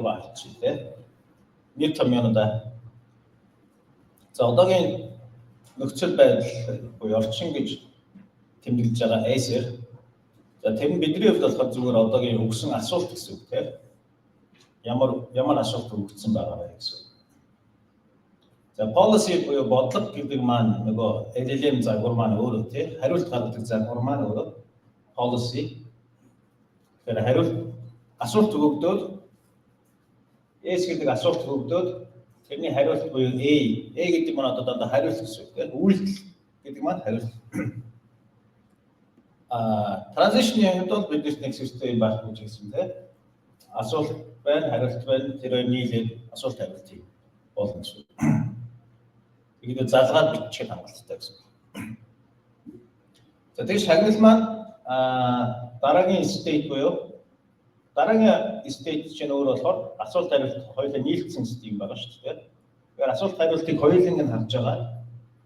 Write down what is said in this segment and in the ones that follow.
руу авчих тийм. Нийт томьёонуудаа. За одоогийн нөхцөл байдал буюу орчин гэж тэмдэглэж байгаа ACER. За тэр нь бидний хувьд болохоор зүгээр одоогийн өгсөн асуулт гэсэн үг тийм. Ямар асуулт өгсөн байгаа вэ гэсэн. За policy буюу бодлого гэдэг маань нөгөө LLM загвар маань өөрөө тийм хариулт гаргадаг загвар маань өөрөө policy. Тэгэхээр хариулт асуулт өгөгдөөд S гэдэг асуулт өгөгдөөд тэрний хариулт буюу A гэдэг маань одоо дандаа хариулт гэсэн үг тийм үйлдэл гэдэг маань хариулт. Transition-ийн хувьд бол бид нэг систем байх гэж хэлсэн тийм асуулт байна хариулт байна тэр хоёр нийлээд асуулт хариултыг болно гэсэн. Ихэд залгаад бичих хангалттай гэсэн. За тэгээд шагнал маань дараагийн state буюу дараагийн state чинь өөр болохоор асуулт хариулт хоёулаа нийлцсэн систем байгаа шүү дээ. Тэгэхээр асуулт хариултыг хоёуланг нь харж байгаа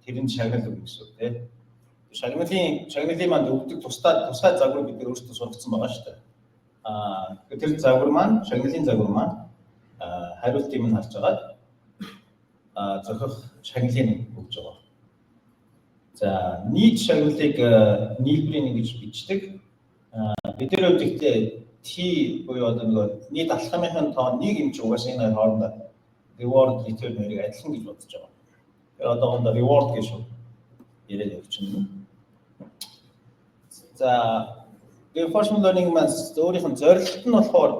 тэр нь шагнал үг гэсэн тийм. Шагналын манд өгдөг тусгай загвар бид өөрсдөө сургацсан байгаа шүү дээ. Тэр загвар маань шагналын загвар маань хариултыг нь харж байгаа зохих шагналыг өгж байгаа. За нийт шагналыг нийлбэрийн гэж бичдэг. Бидний хувьд ихтэй T буюу одоо нэг нийт алхмын тоо нэг юм чи угаасаа энэ хоорондоо reward return хоёрыг адилхан гэж бодож байгаа. Тэгэхээр одоохондоо reward гэж яриад явчихна. За reinforcement learning маань өөрийнх нь зорилт нь болохоор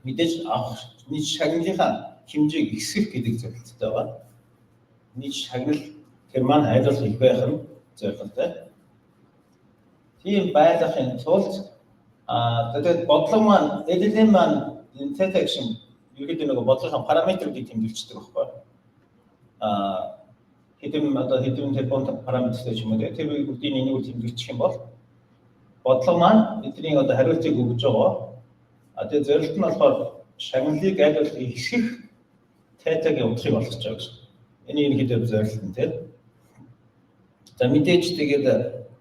мэдээж авах нийт шагналынхаа хэмжээг ихсгэх гэдэг зорилттой байна. Нийт шагнал тэр маань айлгал их байх нь зорилготой. Тийм байдлын тулд тэгээд бодлого маань LLM маань detection ерөнхийдөө нэг бодлогын параметруудыг тэмдэглэдэг байхгүй. Хэдэн тэр параметртэй ч юм уу тэр бүгдийн энийг тэмдэглэж юм бол бодлого маань бидний одоо хариултыг өгж байгаа. Тэгээд зорилт нь болохоор шагналыг айлгал ихсгэх тэтагийн утгыг олгож байгаа гэсэн. Энэ ерөнхийдөө зорилт нь тийм. За мэдээж тэгээд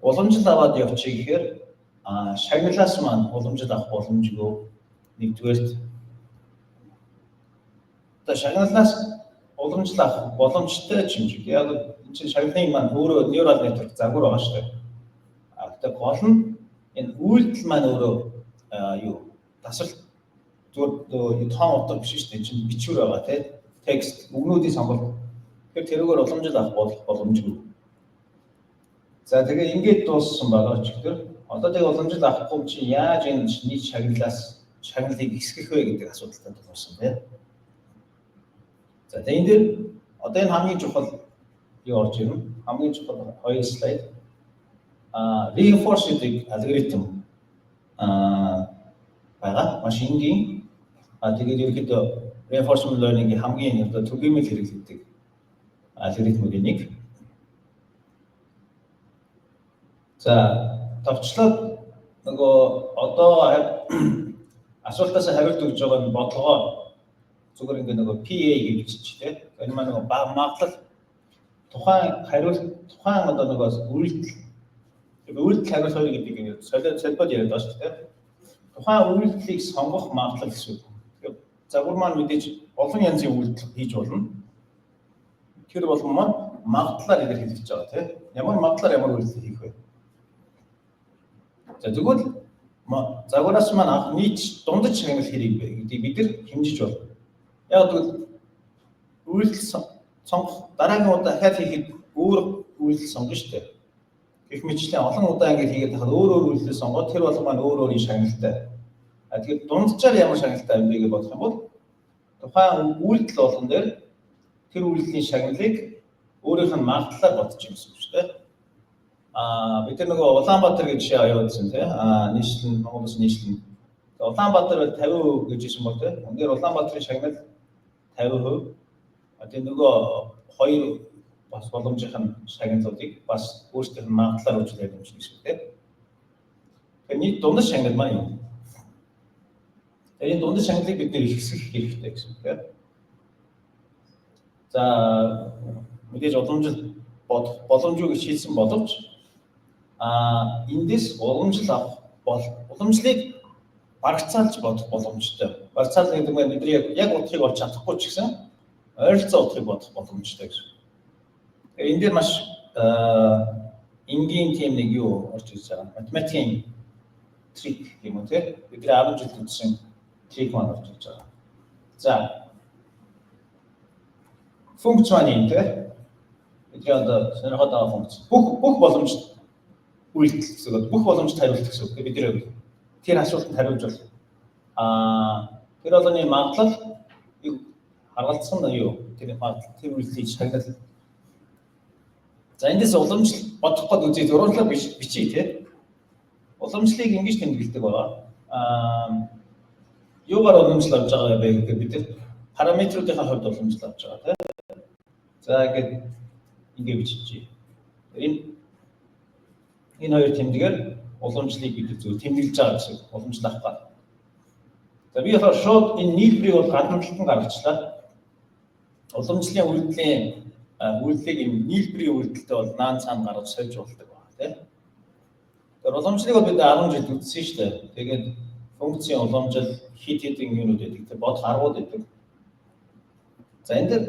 уламжлал аваад явчих гэхээр шагналаас маань уламжлал авах боломжгүй нэгдүгээрт. Одоо шагналаас уламжлал авах боломжтой юм шиг. Яг энэ чинь шагналын маань өөрөө neural network загвар байгаа шүү дээ. Тэгээд гол нь энэ үйлдэл маань өөрөө тасралт зүгээр тоон утга биш шүү дээ. Чинь бичвэр байгаа тийм. Текст үгнүүдийн сонголт. Тэгэхээр тэрүүгээр уламжлал авах боломжгүй. За тэгээ ингээд дууссан байгаа ч гэдэг. Одоо тэгээ уламжлал авахгүй чи яаж энэ нийт шагналыг ихсгэх вэ гэдэг асуудалтай тулгарсан тийм. За тэгээ энэ дээр одоо энэ хамгийн чухал юу орж ирнэ? Хамгийн чухал хоёр слайд. Reinforcement algorithm байгаа. Маш энгийн. Тэгээд ерөнхийдөө reinforcement learning-ийн хамгийн одоо түгээмэл хэрэглэдэг алгоритмуудын нэг. За товчлоод нөгөө одоо асуултаас хариулт өгж байгаа нь бодлогоо зүгээр ингээ нөгөө PA гэж биччихтэй. Энэ маань нөгөө магадлал тухайн одоо нөгөө үйлдэл хариулт хоёр гэдэг нь солиод яриад байгаа шүү дээ. Тухайн үйлдэлийг сонгох магадлал гэсэн үг. Загвар маань мэдээж олон янзын үйлдэл хийж болно. Тэр болгон маань магадлалаар илэрхийлж байгаа тийм. Ямар магадлалаар ямар үйлдэл хийх вэ? За тэгвэл загвараас маань анх нийт дундаж шагнал хэрэг бэ гэдгийг бид нар хэмжиж болно. Яг тэгвэл үйлдэл сонгох дараагийн удаа дахиад хийхэд өөр үйлдэл сонгоно шүү дээ. Гэх мэтчлэн олон удаа ингэж хийгээд тахад өөр үйлдэл сонгоод тэр болгон маань өөр шагналтай. Тэгэхээр дунджаар ямар шагналтай юм бэ гэж бодох юм бол тухайн үйлдэл болгон дээр тэр үйлдэлийн шагналыг өөрийнх нь магадлалаар бодчих юм шүү дээ. Бид нар нөгөө Улаанбаатар гэж жишээ аваадсан тийм. Нийслэл Монголоос нийслэл. Улаанбаатар 50% гэж хэлсэн бол тийм. Өндөр Улаанбаатарын шагнал 50%. Тэгээд нөгөө хоёр бас боломжийн шагналуудыг бас өөрсдийнх нь магадлалаар үйлчлэх юм шиг тийм. Тэгэхээр нийт дундаж шагнал маань юм. Энэ дундаж шагналыг бид нэр ихсгэх хэрэгтэй гэсэн үг тийм. За мэдээж боломжгүй гэж хэлсэн боловч эндээс уламжлал авах уламжлалыг барагцаалж бодох боломжтой. Барагцаал гэдэг нь бидний яг утгыг олж чадахгүй ч гэсэн ойролцоо утгыг бодох боломжтой гэж. Тэгэхээр энэ дээр маш энгийн тийм нэг юу орж ирж байгаа. Математикийн трик юм уу те? Бидний 10 жил үзсэн трик маань орж ирж байгаа. За. Функц маань юм те? Бидний одоо сонирхоод функц. Бүх боломжтой үйлдэл гэсэн. Бүх боломжтой хариулт гэсэн үг. Бидний тэр асуултанд хариулж бол тэр болгоны магадлал харгалзах нь юу? Тэр магадлал тэр үйлдэлийг шагнал. За эндээс уламжлал бодох гээд үзье зурглал бичиж тий. Уламжлалыг ингэж тэмдэглэдэг байгаа. Юугаар уламжлал авч байгаа вэ гэхээр бид параметруудын хувьд уламжлал авч байгаа тий. За ингэ бичиж. Энэ хоёр тэмдгээр уламжлалыг бид зөв тэмдэглэж байгаа гэсэн уламжлал авах гал. За би болохоор шууд энэ нийлбэрийг бол гадна талд нь гаргачлаа. Уламжлалын үйлдэлийг юм нийлбэрийн үйлдэлтэй бол наан цаана гаргаж сольж болдог байна тийм. Тэгэхээр уламжлалыг бол бид 10 жил үзсэн шүү дээ. Тэгээд функцийн уламжлал хэд хэдэн юунууд байдаг тийм бодох аргууд байдаг. За энэ дээр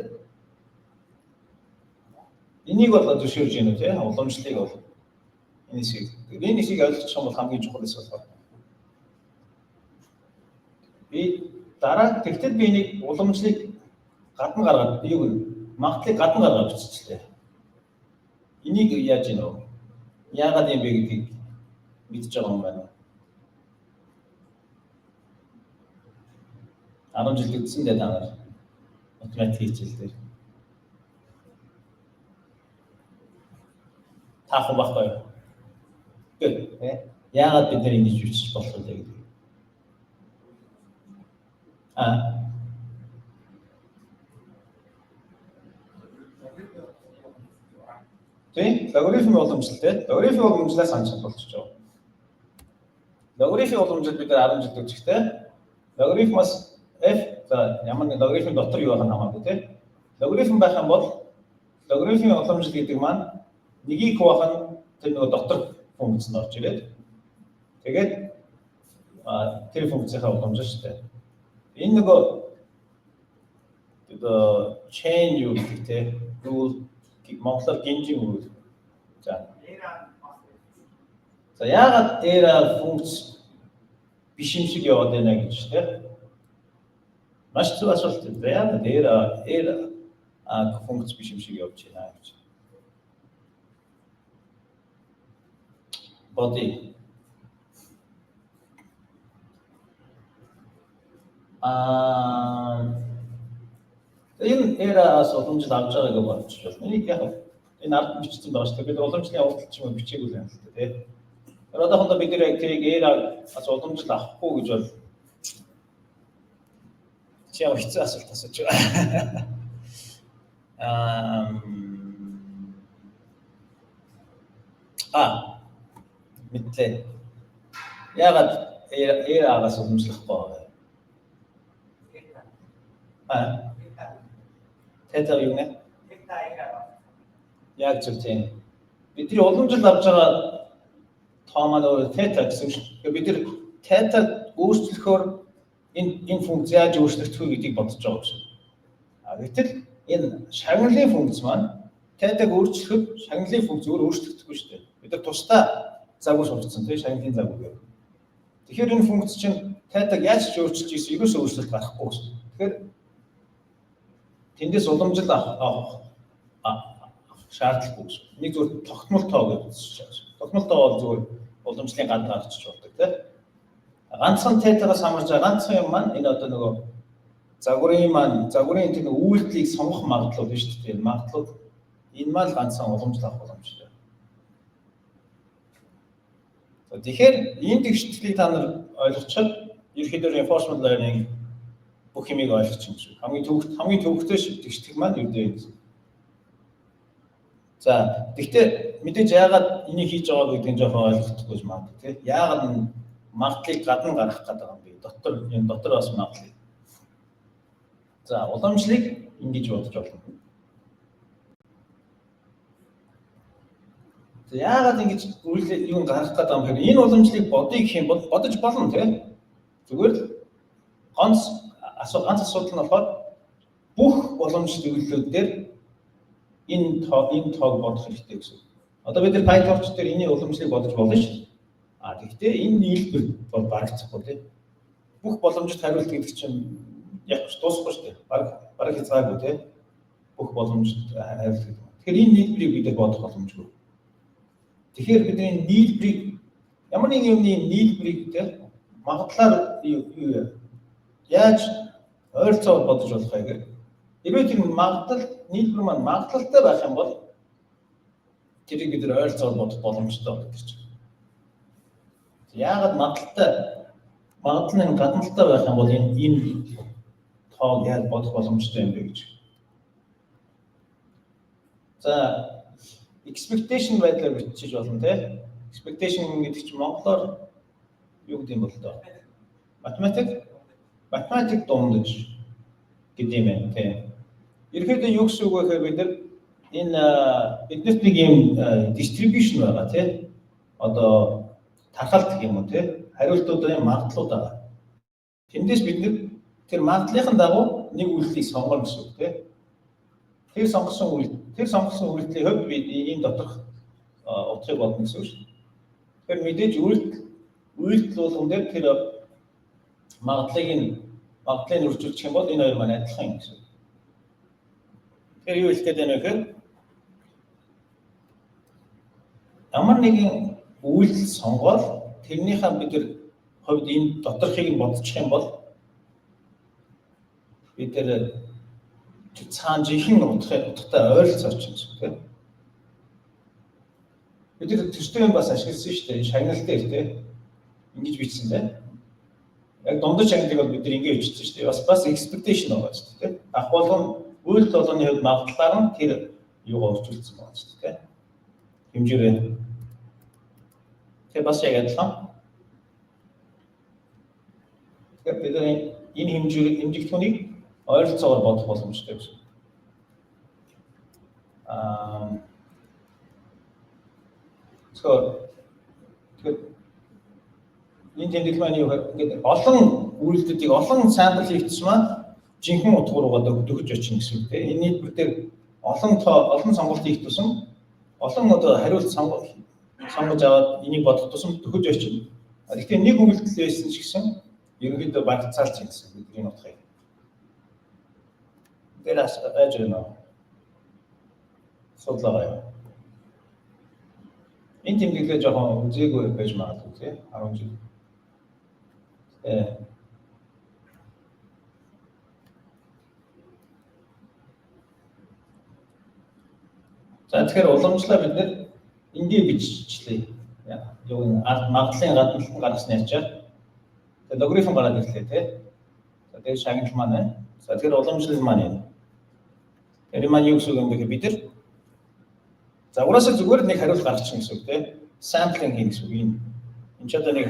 энийг бол зөвшөөрж гэнэ тийм уламжлалыг бол энэ хэсгийг ойлгох юм бол хамгийн чухал эсвэл байна. Би дараа тэгтэл би нэг уламжлалыг гадна гаргаад юу магадлалыг гадна гаргаад биччихлээ. Энийг яаж ийм вэ? Яагаад юм бэ гэдгийг мэдж байгаа юм байна. 10 жил үзсэн дээ та нар математик хичээл дээр. Таах байхгүй юу? Тэ? Яагаад бид нар ингэж бичиж болох вэ гэдэг. Тэ? Логарифм уламжлал тэ? Логарифм уламжлалаас анчаад болчихж байгаа. Логарифм уламжлал бид 10 жил үзэхдээ логарифмаас f за ямар нэг логарифм дотор юу байгаа хамаагүй тэ? Логарифм байх юм бол логарифмын уламжлал гэдэг маань нэгийг хуваах нь тэр нэг дотор функцэнд орж ирээд тэгээд тэр функцийнхаа уламжлал шүү дээ. Энэ нөгөө chain юу гэдэг те rule монголоор гинжин rule. За яагаад эра функц биш юм шиг яваад байна гэж те. Маш зөв асуулт байна. Яагаад эра функц биш юм шиг явж байна гэж. Body энэ эраас уламжлал авч байгааг бодчих бол энийг яг энэ ард бичсэн байгаа шүү дээ. Бид уламжлалын уралт ч юм уу бичээгүй юм л дээ. Тэр одоохондоо бид нэр тэрийг эраас уламжлал авахгүй гэж бол чи яг хэцүү асуулт асууж байгаа. Мэдлээ. Яагаад эраас уламжлахгүй вэ? Тэтэр юу нэ? Яг зөв тийм. Бидний уламжлал авч байгаа тоо маань өөр тэтэр гэсэн шүү. Бид нэр тэтэр өөрчлөхөөр энэ функц яаж өөрчлөгдөх вэ гэдгийг бодож байгаа юм шиг. Гэтэл энэ шагналын функц маань тэтэг өөрчлөхөд шагналын функц өөрчлөгдөхгүй шүү дээ. Бид нар тусдаа загвар сурцсан тийм шагналын загвар гэх. Тэгэхээр энэ функц чинь тэтэг яаж ч өөрчилж ийсэн ерөөсөө өөрчлөлт гарахгүй гэсэн. Тэгэхээр тэндээс уламжлал авах шаардлагагүй гэсэн. Нэг зүгээр тогтмол тоо гэж үзэж байгаа. Тогтмол тоо бол зүгээр уламжлалын гадна гарчиж болдог тийм. Ганцхан тетагаас хамарж байгаа ганцхан юм маань энэ одоо нөгөө загварын тэр үйлдэлийг сонгох магадлал биш үү? Магадлал энэ маань ганцхан уламжлал авах боломжтой. Тэгэхээр энэ тэгшлэлийг та нар ойлгочиход ерөнхийдөө reinforcement learning бүх юмыг ойлгож юм шиг. Хамгийн төвөгтэй тэгшлэг маань юу дээ? За тэгтээ мэдээж яагаад энийг хийж байгааг гэдгийг жоохон ойлгохгүй ч магадгүй тийм. Яагаад энэ магадлалыг гадна гаргах гэдэг юм бэ? Дотор бас магадлал. За уламжлалыг ингэж бодож болно. За яагаад ингэж үйл юунд гаргах гэдэг юм бэ? Энэ уламжлалыг бодъё гэх юм бол бодож болно тийм. Зүгээр л ганц асуудал нь болохоор бүх боломж зөвлөлүүд дээр энэ тоог бодох хэрэгтэй гэсэн. Одоо бид нар PyTorch дээр энэ уламжлалыг бодож болно шүү. Тэгэхдээ энэ нийлбэр бол барагдахгүй тийм. Бүх боломжит хариулт гэдэг чинь яг ч дуусахгүй шүү дээ. Бараг хязгааргүй тийм. Бүх боломжит хариулт гэдэг. Тэгэхээр энэ нийлбэрийг бид нар бодох боломжгүй. Тэгэхээр бидний нийлбэрийг ямар нэг юмны нийлбэрийг тийм магадлалаар яаж ойролцоогоор бодож болох вэ гэхээр хэрвээ тэр нийлбэр маань магадлалтай байх юм бол тэрийг бид нар ойролцоогоор бодох боломжтой байдаг гэж. Яагаад магадлал нь гадналтай байх юм бол энэ тоог яаж бодох боломжтой юм бэ гэж. За expectation байдлаар бичиж болно тийм. Expectation гэдэг чинь монголоор юу гэдэг юм бол доо. Математик дундаж гэдэг юм байна тийм. Ерөнхийдөө юу гэсэн үг вэ гэхээр бид нар энэ биднэрт нэг юм distribution байгаа тийм. Одоо тархалт гэх юм уу тийм. Хариултуудын магадлалууд байгаа. Тэндээс бид нар тэр магадлалын дагуу нэг үйлдэлийг сонгоно гэсэн үг тийм. Тэр сонгосон үйлдэлийн хувьд бид ийм доторх утгыг бодно гэсэн үг шүү. Тэгэхээр мэдээж үйлдэл болгон дээр тэр магадлалыг үржүүлчих юм бол энэ хоёр маань адилхан юм гэсэн. Тэгэхээр юу хэлэх гээд байна вэ гэхээр ямар нэгэн үйлдэл сонгоод тэрнийхээ бид нар хувьд энэ доторхыг нь бодчих юм бол бид нар цаана жинхэнэ утгатай ойролцооч юм шиг тийм. Бид нар төстэй бас ашигласан шүү дээ. Шагнал дээр тийм. Ингэж бичсэн тийм. Яг дундаж шагналыг бол бид нар ингэж бичсэн шүү дээ. Бас expectation байгаа шүү дээ. Ах болгон үйлдэл болгоны хувьд магадлалаар нь тэр юугаар орчуулсан байгаа шүү дээ. Хэмжээрээ. Тэгээ бас яг адилхан. Тэгэхээр бид нар энэ хэмжигдэхүүнийг ойролцоогоор бодох боломжтой гэсэн. Тэгэхээр энэ тэмдэглэл маань юу гэдэг олон үйлдэлүүдийг олон сампл хийгдсэн маань жинхэнэ утга руугаа төгөж очих гэсэн үг тийм. Энэ нийлбэр дээр олон сонголт хийх тусам олон одоо хариулт сонгож аваад энийг бодох тусам төгөж очих. Гэхдээ нэг үйлдэл байсан ч гэсэн ерөнхийдөө багцаалч гэсэн бидний утгыг. Тэрас ажрно. Судлаа. Энэ тэмдэглэлээ жоохон үзээгүй байж магадгүй тийм 10 жил. За тэгэхээр уламжлалаа бид нэр ингээ биччихлээ. Юу магадлалын гадналт гаргасны ячаар. Тэгээ логарифм гараад ирлээ тийм. За тэгээд шагнал маань байна. За тэгэхээр уламжлал маань юм. Тэр маань юу гэсэн үг юм бэ гэхээр бид нар загвараас зүгээр нэг хариулт гаргачихна гэсэн үг тийм. Sampling хийх гэсэн үг юм. Энд ч одоо нэг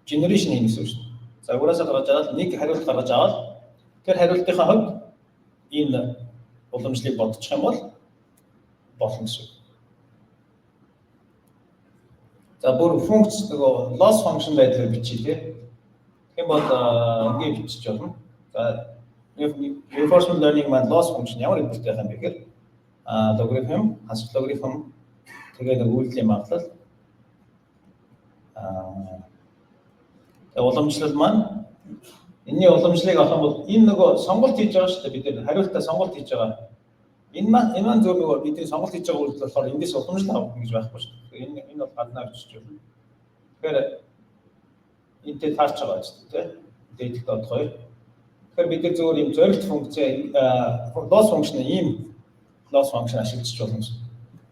generation хийх гэсэн үг шүү дээ. Загвараас гаргаж аваад нэг хариулт гаргаж аваад тэр хариултынхаа хувьд энэ уламжлалыг бодчих юм бол болно гэсэн үг. За бүр функц нөгөө loss function байдлаар бичиж тийм. Тийм бол ингэ бичиж болно. За reinforcement learning маань loss function ямар хэлбэртэй байх юм бэ гэхээр логарифм, хасах логарифм тэгээд үйлдлийн магадлал уламжлал маань энэний уламжлалыг авах юм бол энэ нөгөө сонголт хийж байгаа шүү дээ бид нар хариултаа сонголт хийж байгаа. Энэ маань зөв нөгөө бидний сонголт хийж байгаа үйлдэл болохоор эндээс уламжлал авах гэж байхгүй шүү дээ. Энэ бол гаднаа бичиж байна. Тэгэхээр энтэй таарч байгаа шүү дээ. Дэйт дот 2. Тэгэхээр бид нар зөвхөн ийм зорилт функц loss function ийм loss function ашиглаж болно.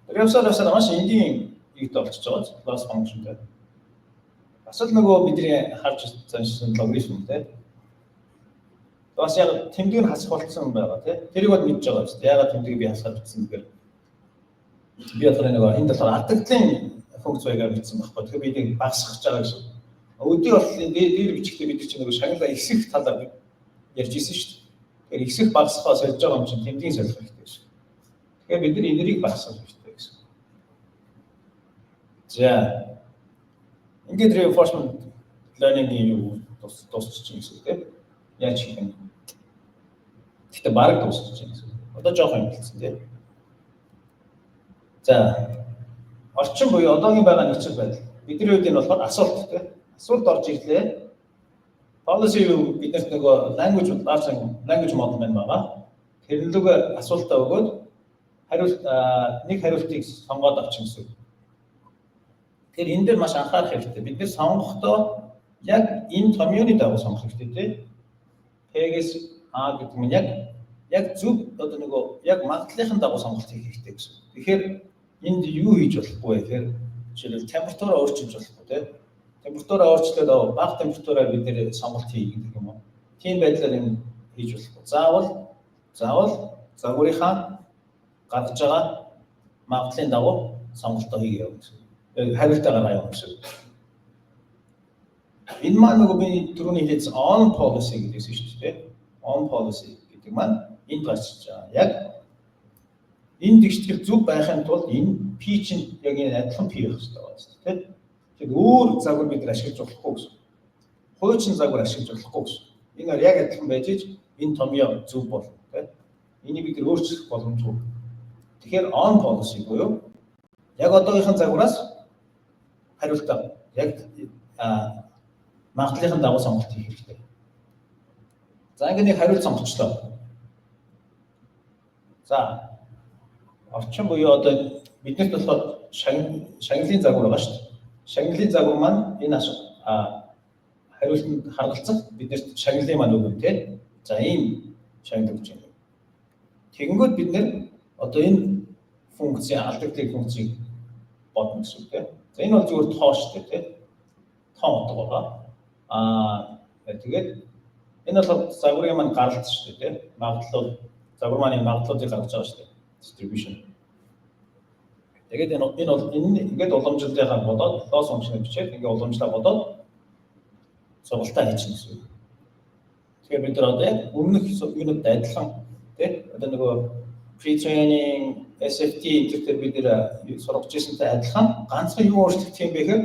Явсаар маш энгийн юутай болчихж байгаа loss function дээр. Бас л нөгөө бидний харж заншсан логарифм те. Бас яг тэмдэг нь хасах болсон байгаа те. Тэрийг бол мэдж байгаа шүү дээ. Ягаад тэмдгийг би хасаад бичсэн гэхээр би одоо нөгөө энэ талаар алдагдлын функц байгаар бичсэн байхгүй. Тэгэхээр би энийг багасгах гэж байгаа гэсэн. Өдний болтлын дээр бичихтэй бид чинь нөгөө шагналаа ихсэх талаар ярьж ирсэн шүү дээ. Тэгэхээр ихсэх багасхаа сольж байгаа юм чинь тэмдгийн солих хэрэгтэй шүү. Тэгэхээр бид нар энергийг багасгах хэрэгтэй гэсэн. За ингээд reinforcement learning-ийн юу дуусчих гэсэн үг тийм. Яаж хийх юм. Гэхдээ баг дуусчих гэсэн. Одоо жоох юм хэлсэн тийм. За орчин буюу одоогийн байгаа нөхцөл байдал. Бидний хувьд энэ болохоор асуулт тийм. Асуулт орж ирлээ. Policy юу биднэрт нөгөө language model маань байгаа. Тэрнлүүгээ асуултаа өгөөд нэг хариултыг сонгоод авчих гэсэн. Тэгэхээр энэ дээр маш анхаарах хэрэгтэй. Бид нэр сонгохдоо яг энэ томьёоны дагуу сонгох хэрэгтэй тийм. P-гээс А гэдэг нь яг зөв одоо нөгөө яг магадлалын дагуу сонголт хийх хэрэгтэй гэсэн. Тэгэхээр энд юу хийж болохгүй вэ гэхээр жишээлбэл температураа өөрчилж болохгүй тийм. Температураа өөрчлөөд бага температураар бид нэр сонголт хий гэдэг юм уу. Тийм байдлаар энэ хийж болохгүй. Заавал загварынхаа гаргаж байгаа магадлалын дагуу сонголтоо хийгээ гэсэн. Хариултаа гаргая гэсэн. Энэ маань нөгөө би түрүүний хэлсэн on policy гэдэгсэн шүү дээ. On policy гэдэг маань энд гарч байгаа. Яг энэ тэгштгэл зөв байхын тулд энэ P чинь яг энэ адилхан P байх хэрэгтэй байна тийм. Тэгэхээр өөр загвар бид ашиглаж болохгүй гэсэн. Хуучин загвар ашиглаж болохгүй гэсэн. Энэ яг адилхан байж иж энэ томьёо зөв болно тийм. Энийг бид өөрчлөх боломжгүй. Тэгэхээр on policy буюу яг одоогийнхын загвараас хариултаа яг магадлалын дагуу сонголт хийх хэрэгтэй. За ингээд нэг хариулт сонгочлоо. За орчин буюу одоо биднэрт болохоор шагналын загвар байгаа шүү дээ. Шагналын загвар маань энэ хариултанд харгалзах биднэрт шагналын маань өгнө тийм. За ийм шагнал өгч байна. Тэгэнгүүт бид нэр одоо энэ функцийн алдагддаг функцийг бодно гэсэн үг тийм. За энэ бол зөвхөн тоо шүү дээ тийм. Тоо утга байгаа. Тэгээд энэ бол загварын маань гаралт шүү дээ тийм. Магадлал загвар маань магадлалыг гаргаж байгаа шүү дээ. Distribution. Тэгээд энэ бол ингээд уламжлалтынхаа бодоод loss function-ыг бичээд ингээд уламжлаа бодоод сургалтаа хийчихнэ гэсэн үг. Тэгэхээр бид нар одоо яг өмнөх юунууд адилхан тийм одоо нөгөө pre-training SFT интертер бид нэр сургаж ирсэнтэй адилхан ганцхан юу өөрчлөгдөх юм бэ гэхээр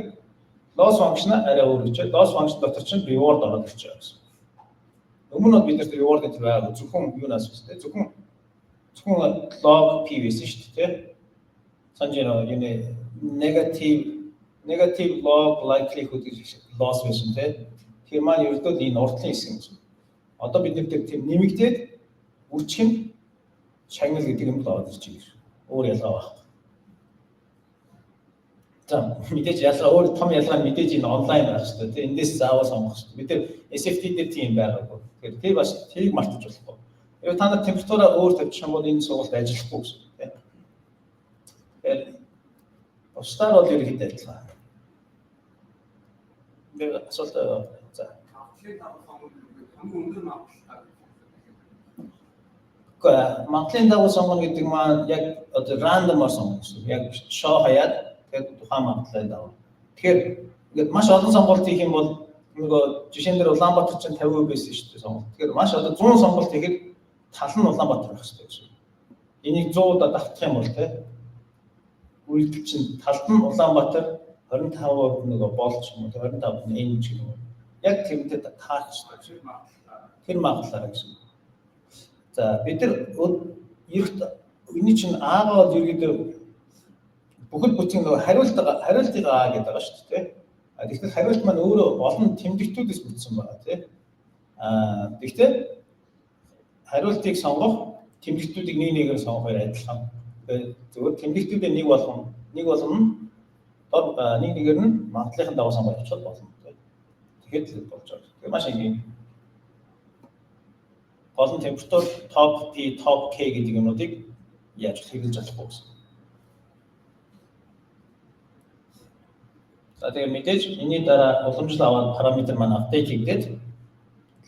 loss function арай өөр гэж. Loss function дотор чинь reward ороод ирж байгаа гэсэн. Өмнө нь бид нар reward гэдэг байгаад зөвхөн юунаас үстэй зөвхөн log p байсан шүү дээ. Санжино юуны negative log likelihood loss байсан тийм. Тэр маань ердөө энэ уртлын хэсэг юм чинь. Одоо бид нэг тийм нэмэгдээд үржих нь шагнал гэдэг юм л орж ирж байгаа. Өөр ялгаа байхгүй. За мэдээж ялгаа өөр том ялгаа нь мэдээж энэ онлайн байх шүү дээ. Эндээс заавал сонгох шүү дээ. Бид нар SFT дээр тийм байгаагүй. Тэгэхээр тэр бас тэрийг мартаж болохгүй. Если та нар температураа өөр тавьчих юм бол энэ сургалт ажиллахгүй гэсэн үг тийм. Тэгэхээр бусдаар бол ерөнхийдөө адилхан. Тэгээд асуулт за. Магадлалын дагуу сонгоно гэдэг маань яг одоо рандомор сонгоно гэсэн. Яг шоо хаяад тэгээд тухайн магадлалын дагуу. Тэгэхээр ингээд маш олон сонголт хийх юм бол нөгөө жишээн дээр Улаанбаатар чинь 50% байсан шүү дээ сонголт. Тэгэхээр маш одоо 100 сонголт хийхэд тал нь Улаанбаатар байх хэрэгтэй гэсэн. Энийг 100-удаа давтах юм бол тийм үйлдэл чинь талд нь Улаанбаатар 25% нөгөө болж юм уу 25% нь энэ ч юм уу. Яг тэрнтэй таах хэрэгтэй. Тэр магадлалаа гэсэн. За бид нар эрт энэ чинь аагаа бол ерөөдөө бүхэл бүтэн нөгөө хариултыг А гэдэг байгаа шүү дээ. Тэгэхээр хариулт маань өөрөө олон тэмдэгтүүдээс бүтсэн байгаа тийм. Гэхдээ хариултыг сонгох тэмдэгтүүдийг нэгээр сонгохоор адилхан. Зөвхөн тэмдэгтүүдээ нэг болгоно нэгээр нь магадлалын дагуу сонгож авчихад болно. Тэгэхээр болж байгаа. Тэгээ маш энгийн. Гол нь температур top P, top K гэдэг юмнуудыг яаж хэрэглэж болохгүй гэсэн. За тэгээ мэдээж энэний дараа уламжлал аваад параметр маань апдейт хийгээд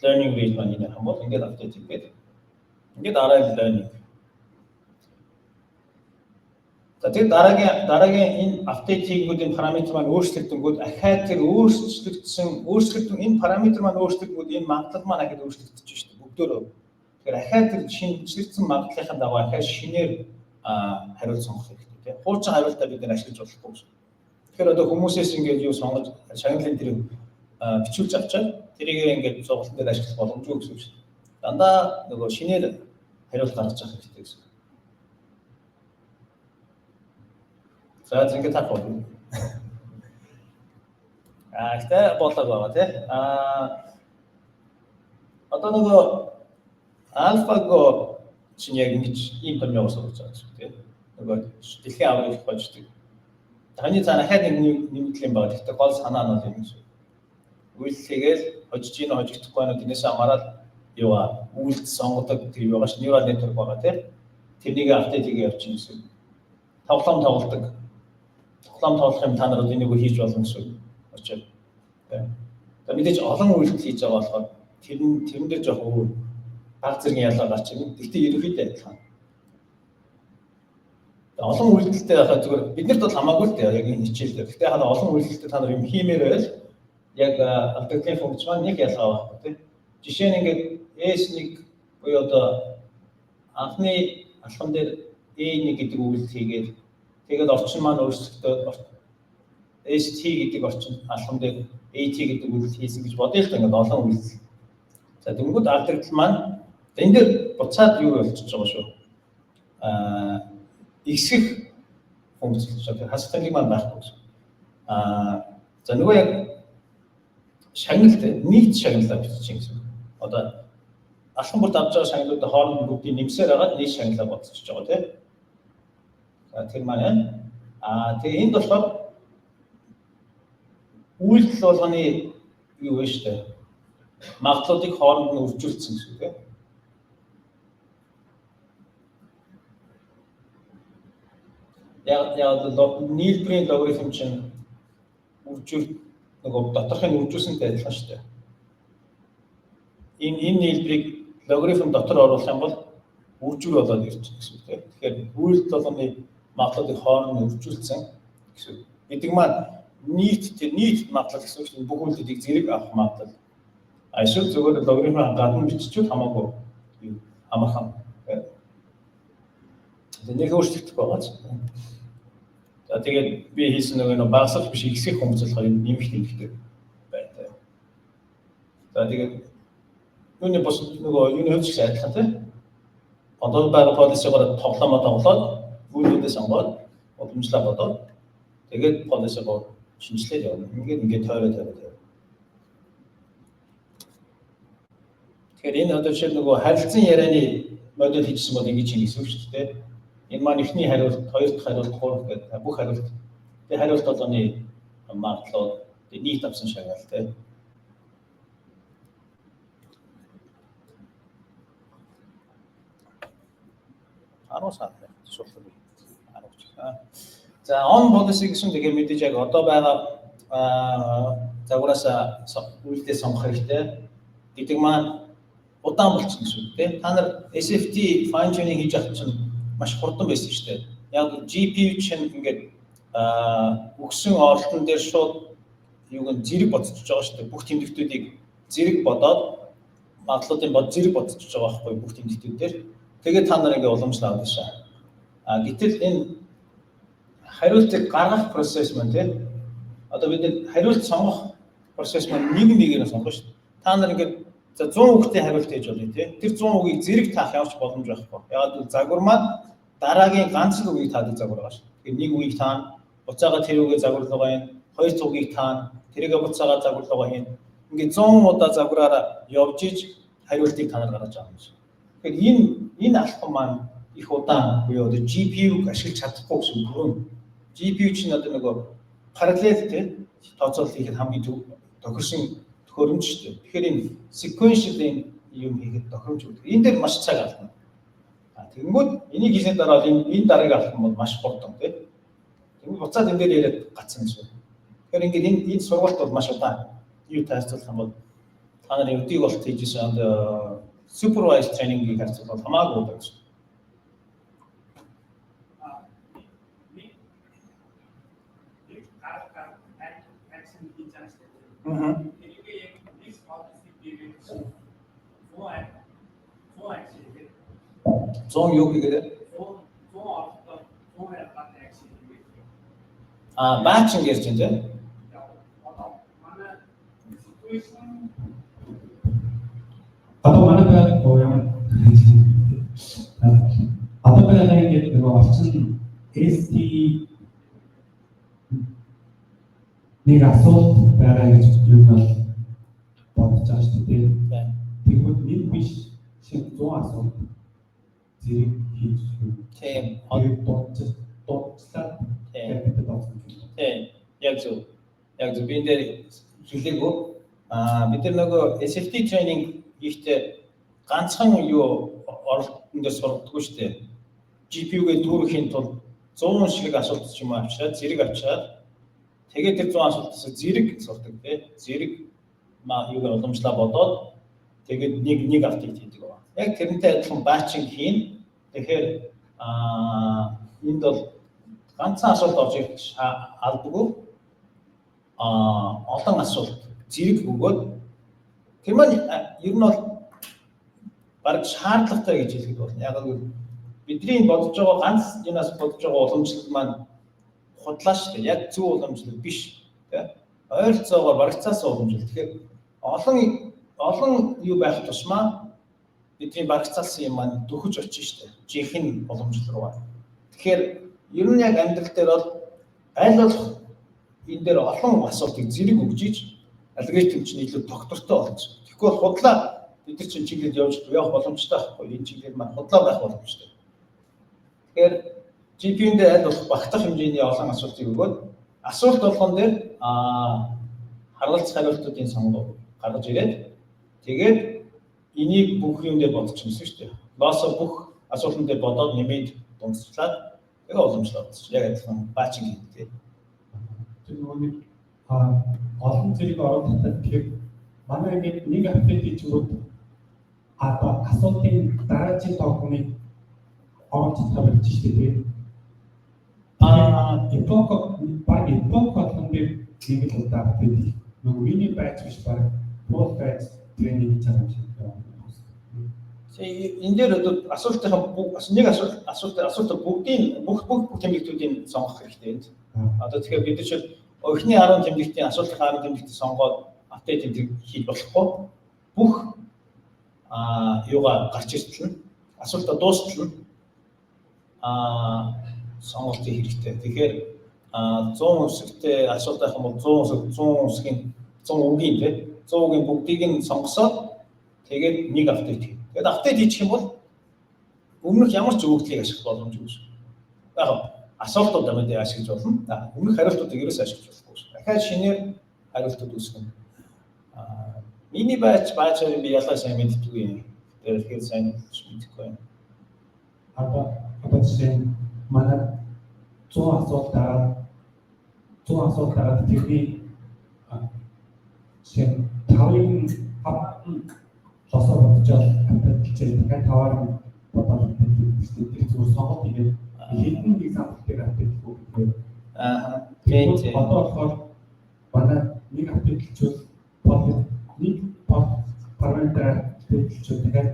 learning rate маань нэр хамбол ингээд апдейт хийгээд ингээд арай learning. За тэгээ дараагийн энэ апдейт хийгүүдийн параметр маань өөрчлөгдөнгүүд ахаад тэр өөрчлөгдсөн энэ параметр маань өөрчлөгдөнгүүд энэ магадлал маань ахаад өөрчлөгдөж шүү дээ бүгдөө. Тэгэхээр ахаад тэр шинжлэгдсэн магадлалын дагуу ахаад шинээр хариулт сонгох хэрэгтэй тийм. Хуучин хариултаа бид нэр ашиглаж болохгүй. Тэгэхээр одоо хүмүүсээс ингээд юу сонгож шагналын тэр бичүүлж авчаад тэрийг ингээд сургалтын дээр ашиглах боломжгүй гэсэн үг шүү дээ. Дандаа нөгөө шинээр хариулт гаргаж авах хэрэгтэй гэсэн. За зингээ тах болно. Ихтэй болог байгаа тий. Одоо нөгөө альфаго чинь яг ингэж ийм том явуулсан гэж байгаа шүү дээ. Нөгөө дэлхийн аврал их бождог. Таны цаана хаад нэмэгдэл юм байна. Гэхдээ гол санаа нь бол юм шүү. Үйлчлэгээл хожиж ийн хожигдохгүй нь тэрнээс хамаарал юу үйлдэл сонгодог тэр юу гаш neural network байгаа тий. Тэрнийг автоматик явуулчих гэсэн. Тоглоом тоглодог. Тоглоом тоглох юм та нар энийг хийж болно гэсэн. Очоод. За мэдээж олон үйлдэл хийж байгаа болохоор тэрэн дээр жоох өөр баг зэргийн ялгаа гарч ирнэ. Гэхдээ ерөнхийдөө адилхан. Олон үйлдэлтэй байхад зүгээр биднэрт бол хамаагүй л дээ яг энэ хичээлдээ. Гэхдээ хана олон үйлдэлтэй та нар юм хиймээр байл яг алгоритмын функц маань нэг ялгаа байхгүй тийм. Жишээ нь ингээд S1 буюу одоо анхны алхам дээр E1 гэдэг үйлдэл хийгээд тэгээд орчин маань өөрчлөгдөд ST гэдэг орчин алхам дээр AT гэдэг үйлдэл хийсэн гэж бодъё л ингээд олон үйлдэл. За тэгвэл алгоритм маань энэ дээр буцаад юу болчихж байгаа шүү. Ихсэх функц шүү. Хасагтаныг маань байхгүй. За нөгөө яг шагналт нийт шагналаа бичиж гэсэн. Одоо алхам бүрт авч байгаа шагналуудын хооронд бүгдийг нэмсээр хагаад нийт шагналаа бодчихж байгаа тийм. За тэр маань тэгээ энд болохоор үйлдэл болгоны юу вэ штэ магадлалыг хооронд нь үржүүлсэн гэсэн үг тийм. Яг нийлбэрийн логарифм чинь үржүүл нөгөө доторхын үржүүлсэнтэй адилхан шүү дээ. Энэ нийлбэрийг логарифм дотор оруулах юм бол үржүүл болоод ирчих гэсэн үг тийм. Тэгэхээр үйлдэл болгоны магадлалыг хооронд нь үржүүлсэн гэсэн үг. Гэдэг маань нийт магадлал гэсэн үг. Бүх үйлдэлийг зэрэг авах магадлал. Эсвэл зөвхөн логарифм гадна биччихвэл хамаагүй амархан. Нэг өөрчлөлт байгаа ч. За тэгээд би хийсэн нөгөө багасгах биш ихсэх хэмжээлээр нэмэх хэрэгтэй байна. За тэгээд юуны бос нөгөө юуны хөвчс адилхан тийм. Одоо байгаа полисигаар тоглоомоо тоглоод үйлдэлээ сонгоод боломжлоо бодоод тэгээд полисигаар шинжилээд явна. Ингээд тойроо. Тэгэхээр энэ одоо жишээл нөгөө харилцан ярианы модель хийсэн бол ингэж юм гэсэн үг шүү дээ. Энэ маань эхний хариулт, хоёр дахь хариулт, гурав гэдэг бүх хариулт. Тэгээ хариулт болгоны магадлал нийт авсан шагнал тийм. За on policy гэсэн тэгэхээр мэдээж яг одоо байгаа загвараас үйлдэл сонгох хэрэгтэй гэдэг маань удаан болчихсон гэсэн үг тийм. Та нар SFT fine tuning хийж авах чинь маш хурдан байсан шүү дээ. Яг GPU чинь ингээд өгсөн оролтон дээр шууд юуг зэрэг бодчихж байгаа шүү дээ. Бүх тэмдэгтүүдийг зэрэг бодоод магадлалын бод зэрэг бодчихж байгаа байхгүй бүх тэмдэгтүүдээр. Тэгээд та нар ингээд уламжлал авах шээ. Гэтэл энэ хариултыг гаргах процесс маань тийм. Одоо бид хариулт сонгох процесс маань нэгээр сонгох шүү дээ. Та нар ингээд за 100 хүүхдийн хариулт хийж болно тийм. Тэр 100 үгийг зэрэг таах явж боломж байхгүй. Яг л загвар маань дараагийн ганц л үгийг таадаг загвар байгаа шүү. Тэгэхээр нэг үгийг таана, буцаага тэр үгээ загварлага юм, хоёр үгийг таана, тэргээ буцаага загварлага юм. Ингээд 100 удаа загвараараа явж иж хариултыг та нар гаргаж авах юм шиг. Тэгэхээр энэ алхам маань их удаан буюу одоо GPU-г ашиглаж чадахгүй гэсэн бүрэн. GPU чинь одоо нөгөө параллел тийм тооцоолол хийхэд хамгийн тохирсон төхөөрөмж шүү дээ. Тэгэхээр энэ sequential юм хийхэд тохиромж өгдөг. Энэ дээр маш цаг алдна. Тэгэнгүүт энийг хийсний дараа энэ дараагийн алхам бол маш хурдан тийм. Тэгвэл буцаад энэ дээр яриад гацсан гэсэн. Тэгэхээр ингээд энэ сургалт бол маш удаан. Юу тайлбарлах юм бол та нарын өдийг болт хийжсэн supervised training-ийг харьцуулбал хамаагүй удаан гэсэн. Зон юу гэдэг? Batching гэж байна. Одоо манай ямар одоо байгаа ингээд нөгөө орчин ST нэг асуулт байгаа гэж юм бодож байгаа шүү дээ. Тэгвэл нэг биш шиг 100 асуулт зэрэг хийж шүү. Тийм. Дуудлаа гэдэг байна. Тийм. Яг зөв. Би энэ хэлээгөө бид нар нөгөө SFT training хийхдээ ганцхан юу оролтонд сурдаггүй шүү дээ. GPU-гээ дүүрэхийн тулд 100 шиг асуулт ч юм авчираад зэрэг авчираад тэгээд тэр 100 асуултаас зэрэг сурдаг тий. Зэрэг юугаар уламжлаа бодоод тэгээд нэг апдейт хийдэг байна. Яг тэрнтэй адилхан батчинг хийн. Тэгэхээр энд бол ганцхан асуулт орж ирэх алдаггүй. Олон асуулт зэрэг өгөөд тэр маань ер нь бол бараг шаардлагатай гэж хэлэхэд болно. Яг л бидний бодож байгаа ганц юунаас бодож байгаа уламжлал маань худлаа шүү дээ. Яг зөв уламжлал биш. Тэ? Ойролцоогоор барагцаас уламжлал. Тэгэхээр олон юу байх тусмаа бидний барагцаалсан юм маань дөхөж очиж шүү дээ. Жинхэнэ уламжлал руу. Тэгэхээр ер нь яг амьдрал дээр бол аль болох энэ дээр олон асуултыг зэрэг өгж иж алгоритм чинь илүү доктортой болсон. Тэгэхгүй бол худлаа бид нар чинь чиглэлд явах боломжтой байхгүй. Энэ чиглэл маань худлаа байх боломжтой. Тэгэхээр GPU-нд аль болох багтах хэмжээний олон асуултыг өгөөд асуулт болгон дээр харгалзах хариултуудын сонгоо гаргаж ирээд тэгээд энийг бүх юм дээр бодчихсон шүү дээ. Лосо бүх асуултан дээр бодоод нэмээд дундчлаад тэгээ уламжлаад байна. Яг адилхан батчинг хийдэг. Тэр нэг олон зэрэг ороод тэгэхээр манай нэг апдейт хийчихвэл асуултын дараагийн тооцооныг оруулж тавьж шүү дээ. Эпок болгон дээр нэг л удаа апдейт нөгөө миний байц биш баг full batch training хийж байгаа юм шиг байна. Энэ дээр асуултынхаа нэг асуулт бүгдийн бүх тэмдэгтүүдийн сонгох хэрэгтэй энэ. Одоо тэгэхээр бид чинь эхний 10 тэмдэгтийн асуултынхаа 10 тэмдэгтийг сонгоод апдейт хийж болохгүй. Бүх юугаа гарч иртэл асуултаа дуустал сонголтыг хэрэгтэй. Тэгэхээр 100 үсэгтэй асуулт авах юм бол 100 үсгийн 100 үгийн тий 100 үгийн бүгдийг нь сонгосоод тэгээд нэг апдейт хий. Тэгээд апдейт хийчих юм бол өмнөх ямар ч өгөгдлийг ашиглах боломжгүй шүү. Яг асуултууд damit ашиглаж болно. Өмнөх хариултуудыг ерөөсөө ашиглаж болохгүй. Дахиад шинээр хариултууд үүсгэн. Миний баачаар би ялгаа сайн мэддэггүй юм. Тэгэхээр сайн мэдхгүй байна. Одоо чинь манай 100 асуулт дараа тэрний шинэ 5-ын лосоо бодож хэлчихээ. Тэгэхээр 5-аар бодоод тэр зүгээр сонголт игээд хэдэн example дээр апдейт хийх. Тэгээд одоо болохоор манай нэг апдейт хийчихвэл нэг параметр хэлчихвэл тэгээд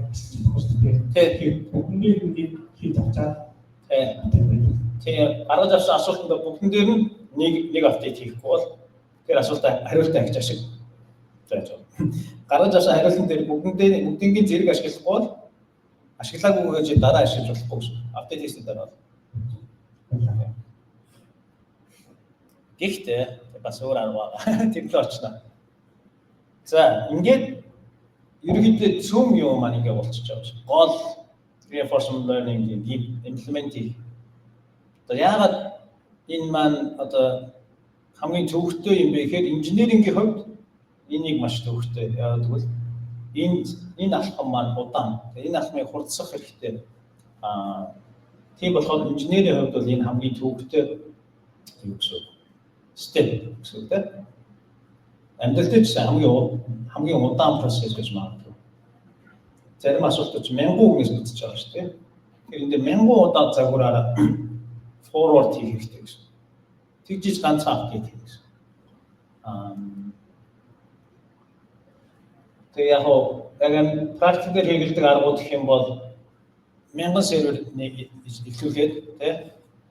тэгэхээр бүгднийг нэг хийж авчаад тэгээд гаргаж авсан асуултанд бүгдэн дээр нь нэг апдейт хийхгүй бол тэр асуултаа хариултаа агч ашиг зааж байна. Гаргаж авсан хариултан дээр бүгднийг зэрэг ашиглахгүй бол ашиглаагүй гэж дараа ашиглаж болохгүй шүү. Апдейт хийсэн дараа бол. Гэхдээ бас өөр арга байгаа. Тэглээ очно. За ингээд ерөнхийдөө цөм юм маань ингээд болчихж байгаа шүү. Гол reinforcement learning-ийн implement хийх. Одоо яагаад энэ маань одоо хамгийн төвөгтэй юм бэ гэхээр инженерингийн хувьд энийг маш төвөгтэй. Яагаад гэвэл энэ алхам маань удаан. Энэ алхмыг хурдсах хэрэгтэй. Тийм болохоор инженерийн хувьд бол энэ хамгийн төвөгтэй юм гэсэн. Степ гэсэн үү? Амьдрал дээр ч хамгийн удаан процесс гэж магадгүй. Зарим асуултууд 1000 үгнээс бүтэж байгаа шүү дээ. Тэгэхээр энэ 1000 удаа загвараараа forward хийх хэрэгтэй гэсэн. Тэгжиж ганцхан апдейт хийх гэсэн. Тэгээ яг практикээр хийгддэг аргууд гэх юм бол 1000 сервер нэвтрүүлээд тий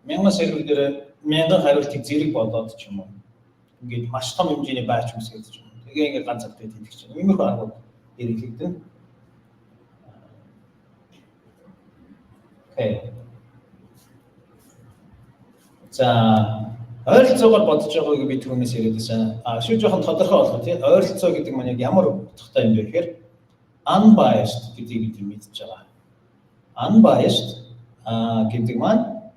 1000 сервер дээр 1000 хариултыг зэрэг бодоод ч юм уу. Ингээд маш том хэмжээний байч үсгээд ч юм уу. Тэгээ ингээд ганц апдейт хийх чинь. Иймэрхүү аргууд хэрэглэгдэн. Окей. За ойролцоогоор бодож байгааг би түрүүнээс яриад байсан. Шүү жоохон тодорхой болгох тийм ойролцоо гэдэг маань яг ямар утгатай юм бэ гэхээр unbiased гэдгийг бид мэдчихэж байгаа. Unbiased гэдэг маань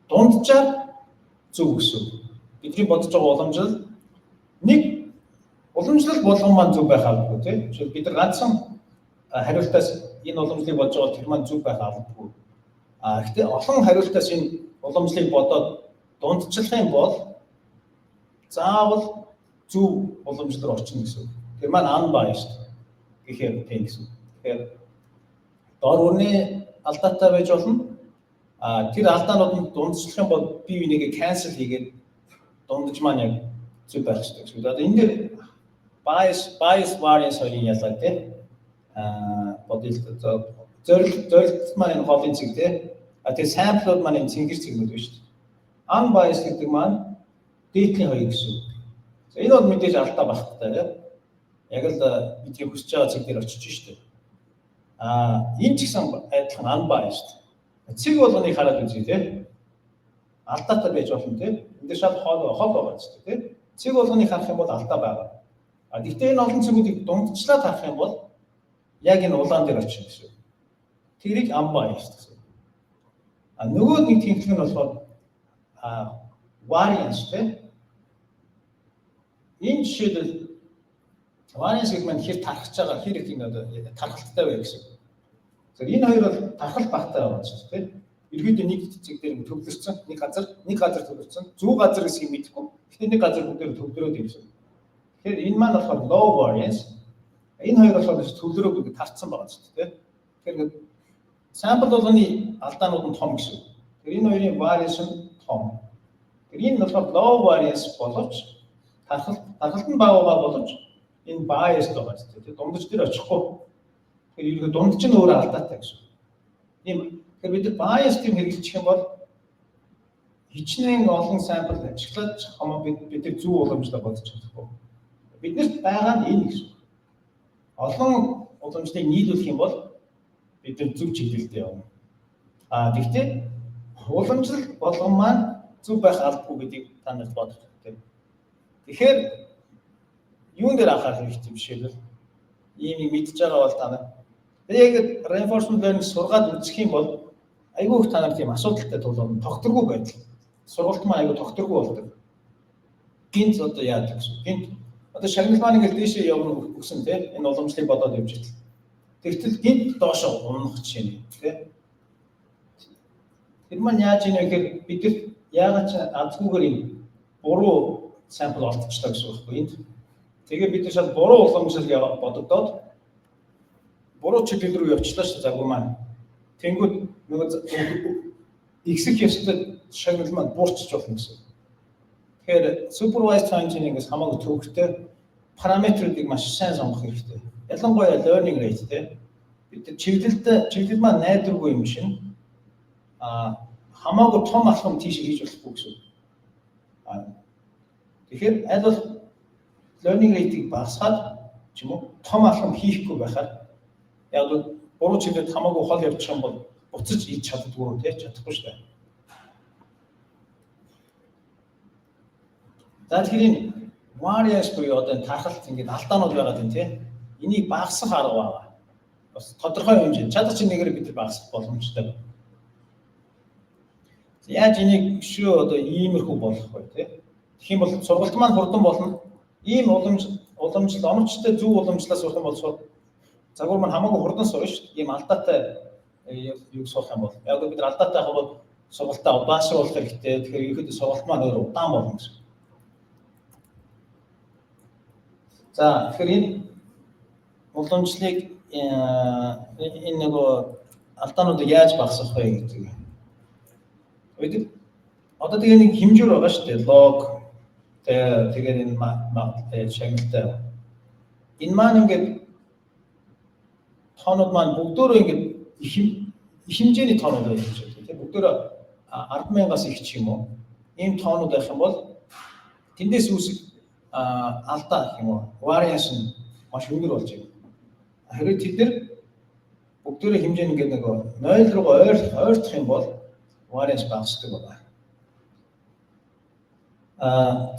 дунджаар зөв гэсэн. Бидний бодож байгаа уламжлал нэг уламжлал болгон маань зөв байх албагүй тийм. Жишээл бид нар ганцхан хариултаас энэ уламжлалыг бодож байгаа тэр маань зөв байх албагүй. Гэхдээ олон хариултаас энэ уламжлалыг бодоод дундчлах юм бол заавал зөв уламжлал орчно гэсэн. Тэр маань unbiased гэхээр тийм гэсэн. Тэгэхээр дор үрний алдаатай байж болно. Тэр алдаанууд нь дундчлах юм бол бие бинийгээ cancel хийгээд дундаж маань яг зөв байх хэрэгтэй гэсэн. Одоо энэ дээр bias variance хоёрын ялгаа тийм бодолтой зорилт маань энэ хоолын цэг тийм тэр sample-ууд маань энэ цэнгэр цэгнүүд байна шүү дээ. Unbiased гэдэг маань дээдлийн хоёрыг гэсэн. За энэ бол мэдээж алдаа багттай тийм яг л бидний хүсэж байгаа цэг дээр очиж шүү дээ. Энэ ч гэсэн адилхан unbiased. Цэг болгоныг хараад үзье тийм. Алдаатай байж болно тийм. Энд дээр шал хоол байгаа ч тийм. Цэг болгоныг харах юм бол алдаа байгаа. Гэхдээ энэ олон цэгүүдийг дундчлаад харах юм бол яг энэ улаан дээр очих гэсэн. Тэрийг unbiased гэсэн. Нөгөө нэг тэмдэг нь болохоор variance тийм. Энэ жишээлбэл variance гэдэг нь хэр тархаж байгаа, хэр их энэ тархалттай вэ гэсэн. Тэгэхээр энэ хоёр бол тархалт багтай байгаа ч тийм. Ерөөдөө нэг цэг дээр төвлөрсөн, нэг газар төвлөрсөн, зүүн газар хэсгийг мэдэхгүй. Гэхдээ нэг газар бүгдээр төвлөрөөд ирсэн. Тэгэхээр энэ маань болохоор low variance. Энэ хоёр болохоор төвлөрөөг тарцсан байгаа ч тийм. Тэгэхээр sample болгоны алдаанууд нь том гэсэн. Тэгэхээр энэ хоёрын variance нь том. Тэгэхээр энэ болохоор low variance боловч тархалт нь бага боловч энэ biased байгаа ч тийм. Дундаж дээр очихгүй. Тэгэхээр дунд чинь өөрөө алдаатай гэсэн. Ийм тэгэхээр бид biased юм хэрэглэх юм бол хичнээн олон sample ашиглаж хамаа бид зөв уламжлал бодож чадахгүй. Биднэрт байгаа нь энэ гэсэн. Олон уламжлалыг нийлүүлэх юм бол бид зөв чиглэлдээ явна. Гэхдээ уламжлал болгон маань зөв байх албагүй гэдгийг та нарт бодох хэрэгтэй. Тэгэхээр юун дээр анхаарах хэрэгтэй юм шийдэл. Ийм мэдж байгаа бол та нар. Тэгээд reinforcement learning сургаад үзэх юм бол айгүй их та нар тийм асуудалтай тулгарна. Тогтворгүй байдал. Сургалт маань айгүй тогтворгүй болдог. Гинт одоо яадаг гэсэн. Гинт одоо шагналмаа нэг л дээшээ явна гэсэн тийм энэ уламжлалыг бодоод явж итэл. Тэгтэл гинт доошоо унах чинь тийм. Тэр маань яаж ийм вэ гэхээр бид нар яагаад ч азгүйгээр юм буруу sample олдчихлаа гэсэн үг байхгүй энд. Тэгээ бид нар шал буруу уламжлал бодогдоод буруу чиглэл рүү явчлаа шүү загвар маань. Тэнгүүд нөгөө эксэх ёстой шагнал маань буурчих болно гэсэн. Тэгэхээр supervised fine tuning-ээс хамаагүй төвөгтэй параметруудыг маш сайн сонгох хэрэгтэй. Ялангуяа learning rate тийм. Бид чиглэл маань найдваргүй юм шин. Хамаагүй том алхам тийш хийж болохгүй гэсэн. Тэгэхээр аль бол learning rate-ийг багасгаад ч юм уу том алхам хийхгүй байхаар яг л буруу чиглэлд хамаагүй хол явчих юм бол буцаж хийж чаддгүй тийм чадахгүй шүү дээ. За тэгэхээр variance буюу одоо тархалт ингээд алдаанууд байгаа юм тийм. Энийг багасгах арга байгаа. Бас тодорхой хэмжээнд чадах чинь нэгээр бид багасгах боломжтой. Яаж энийг шүү одоо иймэрхүү болох вэ тийм. Тэгэх юм бол сургалт маань хурдан болно. Ийм уламжлал оновчтой зөв уламжлалаас сурах юм бол загвар маань хамаагүй хурдан сурна шүү дээ. Ийм алдаатай юу сурах юм бол яг бид нар алдаатай хаваад сургалтаа удаашруулах хэрэгтэй. Тэгэхээр ерөөдөө сургалт маань өөр удаан болно гэсэн. За тэгэхээр энэ уламжлалыг энэ нөгөө алдаануудыг яаж багасгах вэ гэдэг. Бид одоо тэгээ нэг хэмжүүр байгаа шүү дээ. Log тэгээд энэ шагналтай. Энэ маань ингээд тоонууд маань бүгдөө ингээд их хэмжээний тоонууд байх гэж байна. Тийм бүгдөө 10,000-аас их ч юм уу. Ийм тоонууд байх юм бол тэндээс үүсэх алдаа гэх юм уу. Variance нь маш өндөр болж байна. Хэрвээ тэд нэр бүгдээрээ хэмжээ ингээд нэг 0 руугаа ойртох юм бол variance багасдаг байна.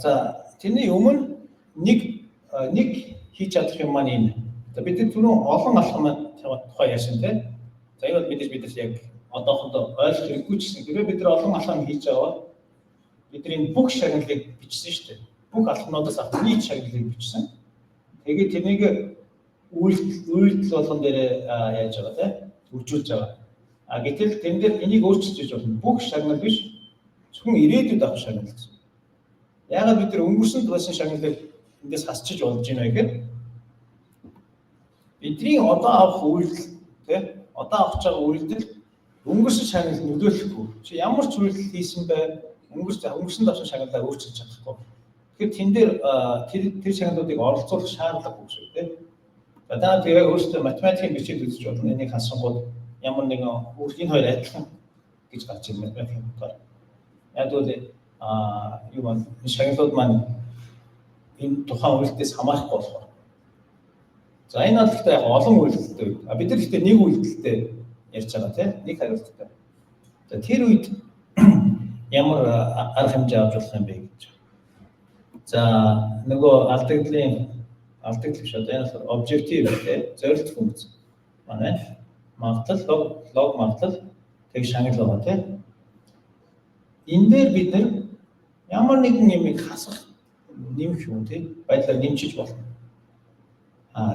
За тэрний өмнө нэг хийж чадах юм маань энэ. За бид түрүүн олон алхам тухай ярьсан тийм. За энэ бол бид яг одоохондоо ойлгох хэрэггүй ч гэсэн хэрвээ бид нар олон алхам хийж байгаа бидний бүх шагналыг бичсэн шүү дээ. Бүх алхмнуудаас авах нийт шагналыг бичсэн. Тэгээд тэрнийг үйлдэл болгон дээр яаж байгаа тийм үржүүлж байгаа. Гэтэл тэн дээр энийг өөрчилж болно. Бүх шагнал биш зөвхөн ирээдүйд авах шагнал гэсэн. Яагаад бид нар өнгөрсөнд байсан шагналыг эндээс хасчиж болж байна вэ гэхээр бидний одоо авах үйлдэл тийм одоо авах байгаа үйлдэл өнгөрсөн шагналыг нөлөөлөхгүй. Чи ямар ч үйлдэл хийсэн бай өнгөрсөнд авсан шагналаа өөрчилж чадахгүй. Тэгэхээр тэн дээр тэр шагналуудыг оролцуулах шаардлагагүй шүү дээ. За та тэгээ өөрөөсөө математикийн бичиж үзэж болно. Энийг хасангууд ямар нэгэн энэ хоёр адилхан гэж гарч ирнэ математикийн утгаар. Яг л юу маань шагналууд маань энэ тухайн үйлдэлээс хамаарахгүй болохоор. За энэ бол гэхдээ яг олон үйлдэлтэй. Бид нар гэхдээ нэг үйлдэлтэй ярьж байгаа тийм нэг хариулттай. За тэр үед ямар арга хэмжээ авч болох юм бэ гэж. За нөгөө алдагдал биш одоо энэ болохоор objective тийм зорилт функц манай магадлал лог магадлал тэг шагнал байгаа тийм. Энэ дээр бид нар ямар нэгэн юмыг хасах нэмэх юм тийм байдлаар нэмчиж болно.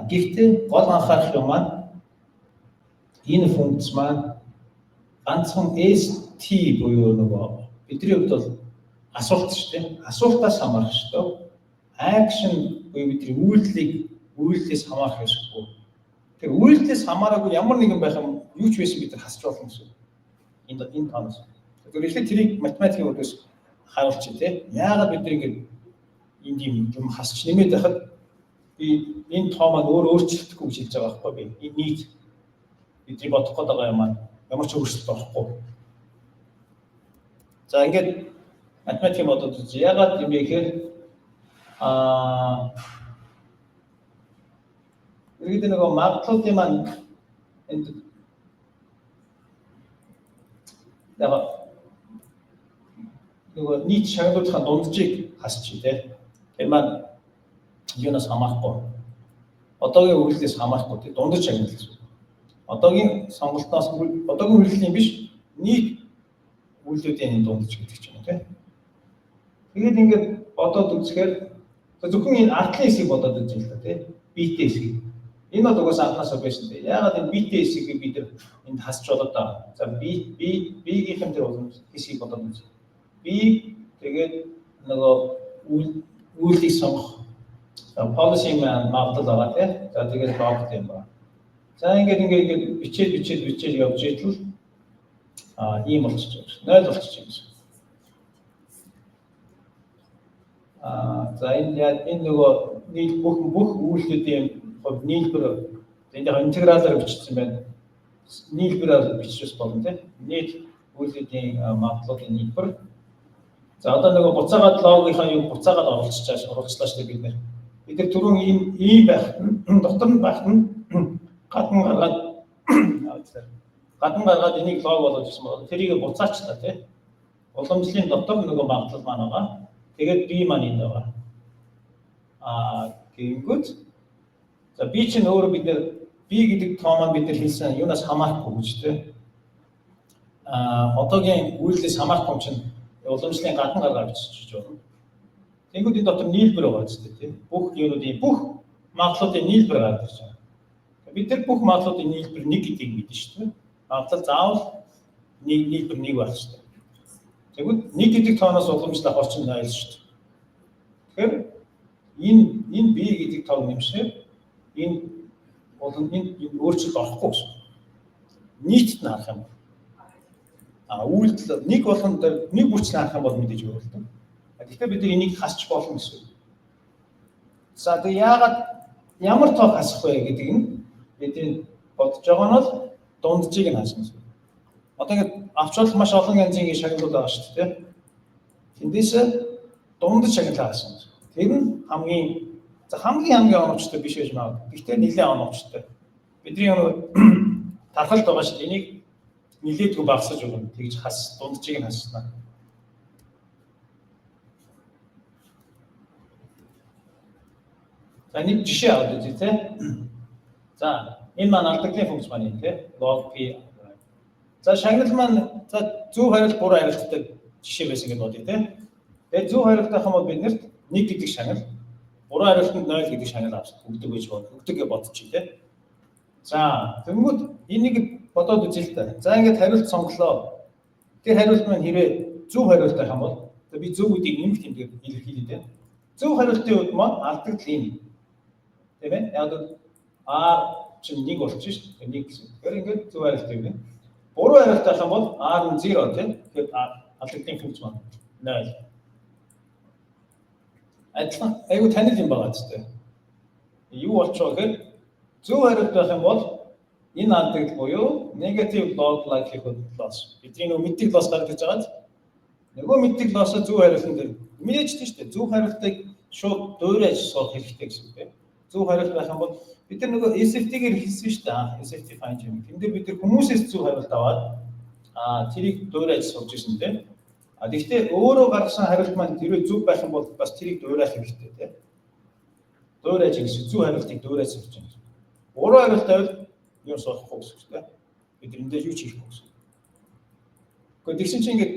Гэхдээ гол анхаарах юм маань энэ функц маань ганцхан ST буюу нөгөө бидний хувьд бол асуулт шүү дээ. Асуултаас хамаарах шүү дээ. Action буюу бидний үйлдэлээс хамаарах ёсгүй. Тэр үйлдэлээс хамаараагүй ямар нэгэн байх юм юу ч байсан бид нар хасч болно гэсэн. Энэ тоноос. Тэгэхээр эхлээд тэрийг математикийн үгээс харуулчих тийм. Яагаад бид нар ингэ энд юм хасч нэмээд байхад би энэ тоо маань өөрчлөгдөхгүй гэж хэлж байгаа байхгүй би. Энэ нийт бидний бодох гээд байгаа юм маань ямар ч өөрчлөлт орохгүй. За ингээд математикийн бодоод үз. Яагаад юм бэ гэхээр иргэд нөгөө магадлалын маань энд яг нөгөө нийт шагналуудын дунджийг хасчих тийм. Тэр маань юунаас хамаарахгүй. Одоогийн үйлдэлээс хамаарахгүй тийм дундаж шагнал гэсэн. Одоогийн сонголтоос одоогийн үйлдэлийн биш нийт үйлдэлүүдийн дундаж гэдэг ч юм уу тийм. Тэгээд ингээд бодоод үзэхээр зөвхөн энэ артлын хэсгийг бодоод үзье л да тийм. Битээ хэсгийг. Энэ бол угсаа анхнаасаа байсан тийм. Яагаад энэ битээ хэсгийг бид энд хасч болоод байгаа. За B-ийн тэр хэсгийг бодоод үзье. B тэгээд нөгөө үйлдэлийг сонгох. За policy маань магадлал байгаа тийм. За тэгээд log юм байна. За ингээд бичээд явж итэл ийм болчихж байна. 0 болчихж байна. За энэ нөгөө нийт бүх үйлдэлүүдийн хувьд нийлбэр энд интегралаар бичсэн байна. Нийлбэрээр бичиж болно тийм. Нийт үйлдэлүүдийн магадлалын нийлбэр. За одоо нөгөө буцаагаад логийнхаа юу буцаагаад оруулчлаа шүү дээ бид нэр. Бид нар түрүүн ийм байх дотор нь байх нь гадна гаргаад энийг лог болгож ирсэн бол тэрийг буцаачлаа тийм. Уламжлалын дотор нөгөө магадлал маань байгаа. Тэгээд B маань энд байгаа. Гингүүд. За B чинь өөрөө бид нар B гэдэг тоо маань бид нар хэлсэн юунаас хамаарахгүй гэж тийм. Одоогийн үйлдэлээс хамаарахгүй чинь уламжлалын гадна гаргаад бичиж байна. Тэнгүүд энэ дотор нийлбэр байгаа ч тийм. Бүх юунуудын бүх магадлалын нийлбэр гараад ирж байгаа. Бид нар бүх магадлалын нийлбэр 1 гэдгийг мэднэ шүү дээ. Магадлал заавал нийлбэр 1 байх шүү дээ. Тэгвэл 1 гэдэг тооноос уламжлах орчин 0 шүү дээ. Тэгэхээр энэ B гэдэг тоог нэмшээр энэ өөрчлөлт орохгүй шүү. Нийтд нь харах юм. Үйлдэл нэг болгон дээр нэг бүрчлэн харах юм бол мэдээж өөр л дээ. Гэхдээ бид энийг хасч болно гэсэн. За тэгээ яагаад ямар тоо хасах вэ гэдэг нь бидний бодож байгаа нь бол дунджийг нь хасна гэсэн. Одоо ингээд авчвал маш олон янзын шагналууд байгаа шүү дээ. Тэндээс дундаж шагналаа хасна. Тэр нь хамгийн оновчтой биш байж магадгүй. Гэхдээ нэлээд оновчтой. Бидний тархалт байгаа шүү дээ. Энийг нилээдгүй багсаж өгнө. Тэгж хас дунджийг нь хаснаа. За нэг жишээ аваад үзье те. За энэ маань алдагдлын функц маань юм те. Log p. За шагнал маань за зөв хариулт буруу хариулттай жишээ байсан гэж бодъё те. Тэгээд зөв хариулт авах юм бол биднэрт 1 гэдэг шагнал, буруу хариултанд 0 гэдэг шагнал авсан. Өгдөг гэж өгдөг гэж бодчих те. За тэгмүүд энийг бодоод үзье л та. За ингээд хариулт сонголоо. Тэр хариулт маань хэрвээ зөв хариулт авах юм бол би зөв үдийг нэмэх тэмдгээр илэрхийлээд байна. Зөв хариултын үед маань алдагдал энэ. Тийм ээ. Яг л R чинь 1 болчих шүү дээ. 1 гэсэн. Тэгэхээр ингээд зөв хариулт юм. Буруу хариулт авах юм бол R нь 0 тийм. Тэгэхээр алдагдaltaын функц маань 0. Адилхан айгу танил юм байгаа ч тийм. Юу болчихоо гэхээр зөв хариулт авах юм бол энэ алдагдал буюу negative log likelihood loss. Бидний нөгөө мэддэг loss гаргаж байгаад нөгөө мэддэг loss зөв хариултан дээр мэдээчтэй шүү дээ. Зөв хариултыг шууд дуурайж суулгах хэрэгтэй гэсэн үг тийм. Зөв хариулт байх юм бол бид нар нөгөө SFT-гээр хэлсэн шүү дээ. SFT fine tuning. Тэн дээр бид нар хүмүүсээс зөв хариулт аваад тэрийг дуурайж суулж ирсэн тийм. Гэхдээ өөрөө гаргасан хариулт маань тэрөө зөв байх юм бол бас тэрийг дуурайх хэрэгтэй тийм. Дуурайж гэсэн зөв хариултыг дуурайж суулж байгаа. Буруу хариулт тавил юу суулгахгүй гэсэн үг тийм. Бид эндээ юу ч хийхгүй гэсэн. Гэхдээ тэгсэн чинь ингээд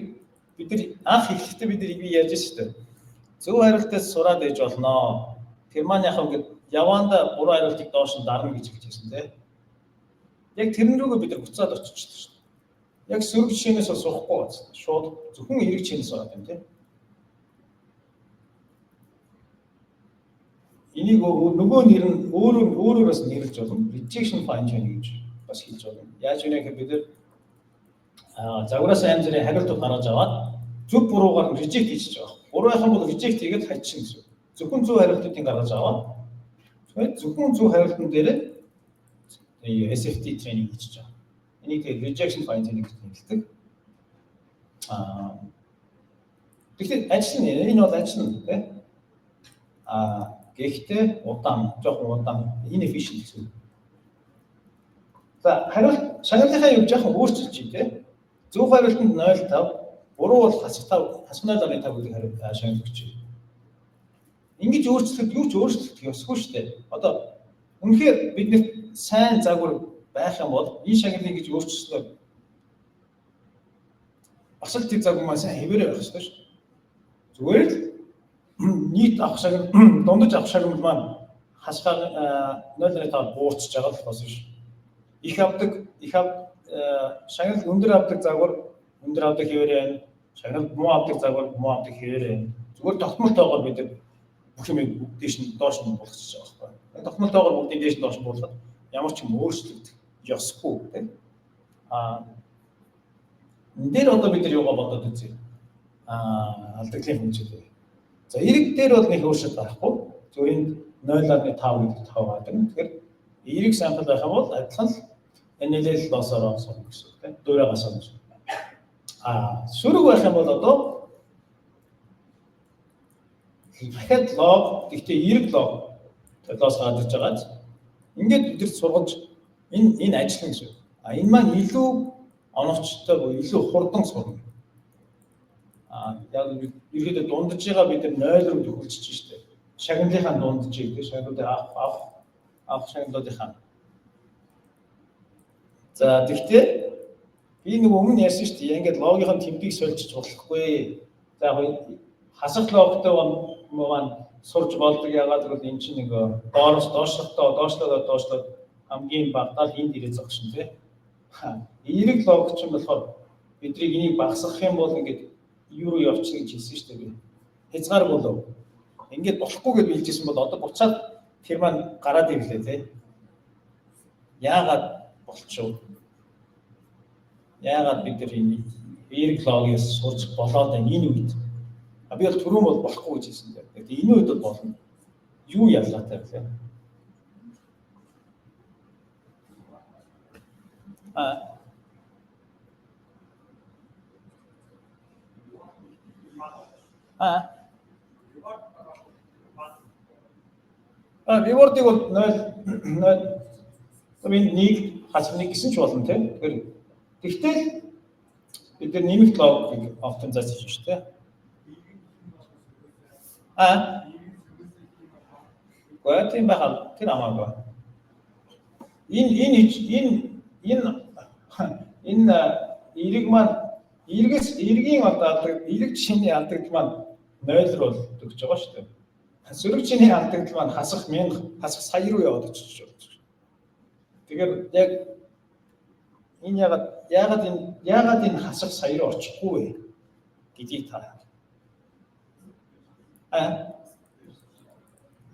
бид нар анх эхлэхдээ бид нар ярьж байсан шүү дээ. Зөв хариултаас сураад ээж болноо. Тэр маань яхав ингээд яваанда буруу хариултыг доош нь дарна гэж хэлсэн тийм. Яг тэрэн рүүгээ бид нар буцаад очиж шүү дээ. Яг сөрөг жишээнээс бас суухгүй байна. Шууд зөвхөн эрэг жишээнээс сураад юм тийм. Энийг нөгөө нэр нь өөрөө бас нэрлэж болно. Rejection fine tuning гэж бас хэлж байна. Яаж вэ гэхээр бид нар загвараас аймаг зэрэг хариултууд гаргаж аваад зөв буруугаар нь reject хийж байгаа. Буруу байх юм бол reject хийгээд хайчихна гэсэн. Зөвхөн зөв хариултуудыг гаргаж аваад тэгээд зөвхөн зөв хариултан дээр SFT тренинг хийж байгаа. Энийг тэгээд rejection fine tuning гэж нэрлэдэг. Тэгэхээр ажил нь энэ бол ажил нь тийм. Гэхдээ удаан, жоохон удаан, inefficient гэсэн. За хариулт шагналынхаа юу жоохон өөрчилж тийм. Зөв хариултанд 0.5, буруу бол хасмал 0.5 гэдэг хариулт шагнал өгч байна. Ингэж өөрчлөхөд юу ч өөрчлөлт ёсгүй шүү дээ. Одоо үнэхээр биднэрт сайн загвар байх юм бол энэ шагналыг гэж өөрчлөснөөр бас л тэр загвар маань сайн хэвээрээ байх ёстой шүү. Зүгээр л нийт авах шагнал дундаж авах шагнал маань хасгаар 0.5 буурч байгаа л бас биш. Их авдаг шагнал өндөр авдаг загвар өндөр авдаг хэвээрээ байна. Шагнал муу авдаг загвар муу авдаг хэвээрээ байна. Зүгээр тогтмолтойгоор бид бүх юм дээш нь доош нь болгочих байгаа байхгүй. Тогтмолтойгоор бүгдийг дээш нь доош нь болгоод ямар ч юм өөрчлөлт ёсгүй тийм. Энэ дээр одоо бид нар юугаа бодоод үзье. Алдагдлын хэмжээ. За эрэг дээр бол нэг өөрчлөлт байхгүй. Зөв энд 0.5 гэдэг 5 гардаг. Тэгэхээр эрэг сампл байх юм бол адилхан л NLL лосоор осон гэсэн үг тийм. Дуурайгаас осон. Сөрөг байх юм бол одоо дахиад лог гэхдээ эрэг лог лос гарч байгаад ингээд бид сургаж энэ ажил гэсэн. Энэ маань илүү оновчтой буюу илүү хурдан сурна. Яг ерөөдөө дундаж байгаа бид 0 руу төхөлж штэ. Шагналынхаа дунджийг тийм шагналуудыг авах шагналуудынхаа. За тэгтээ би нэг өмнө ярьсан шүү дээ. Ингээд логийн тэмдгийг сольжиж болохгүй. За яг хасах логтой маань сурж болдог. Ягаад гэвэл эн чинь нэг доошлоод хамгийн багтаал энд ирээд зогшин тийм. Эрэг лог ч юм болохоор бидний энийг багасгах юм бол ингээд юу руу явчих гэж хэлсэн шүү дээ. Хязгаар болов. Ингээд болохгүй гэж хэлжсэн бол одоо буцаад тэр маань гараад ирлээ тийм. Яагаад болчихв? Яагаад бид энэ эрэг логоос сурч болоод байна энэ үед? Би бол түрүүн бол болохгүй гэж хэлсэн дээ. Тэгээд энэ үед бол болно. Юу ялгаатай вэ? Reward-ыг бол 0 1 хасах нэг гэсэн ч болно тийм. Тэгвэл бид нар нэмэлт логикийг оптимизац хийж шүү дээ. Гэхдээ тийм байхад тэр хамаагүй. Энэ эрэг маань эргийн одоо эрэг чиний алдагд маань 0 руу төгсөж байгаа шүү дээ. Сөрөг чиний алдагд маань хасах 1000 хасах сая руу яваад очиж байна. Тэгэхээр яг энэ яагаад энэ хасах сая руу очихгүй вэ гэдгийг та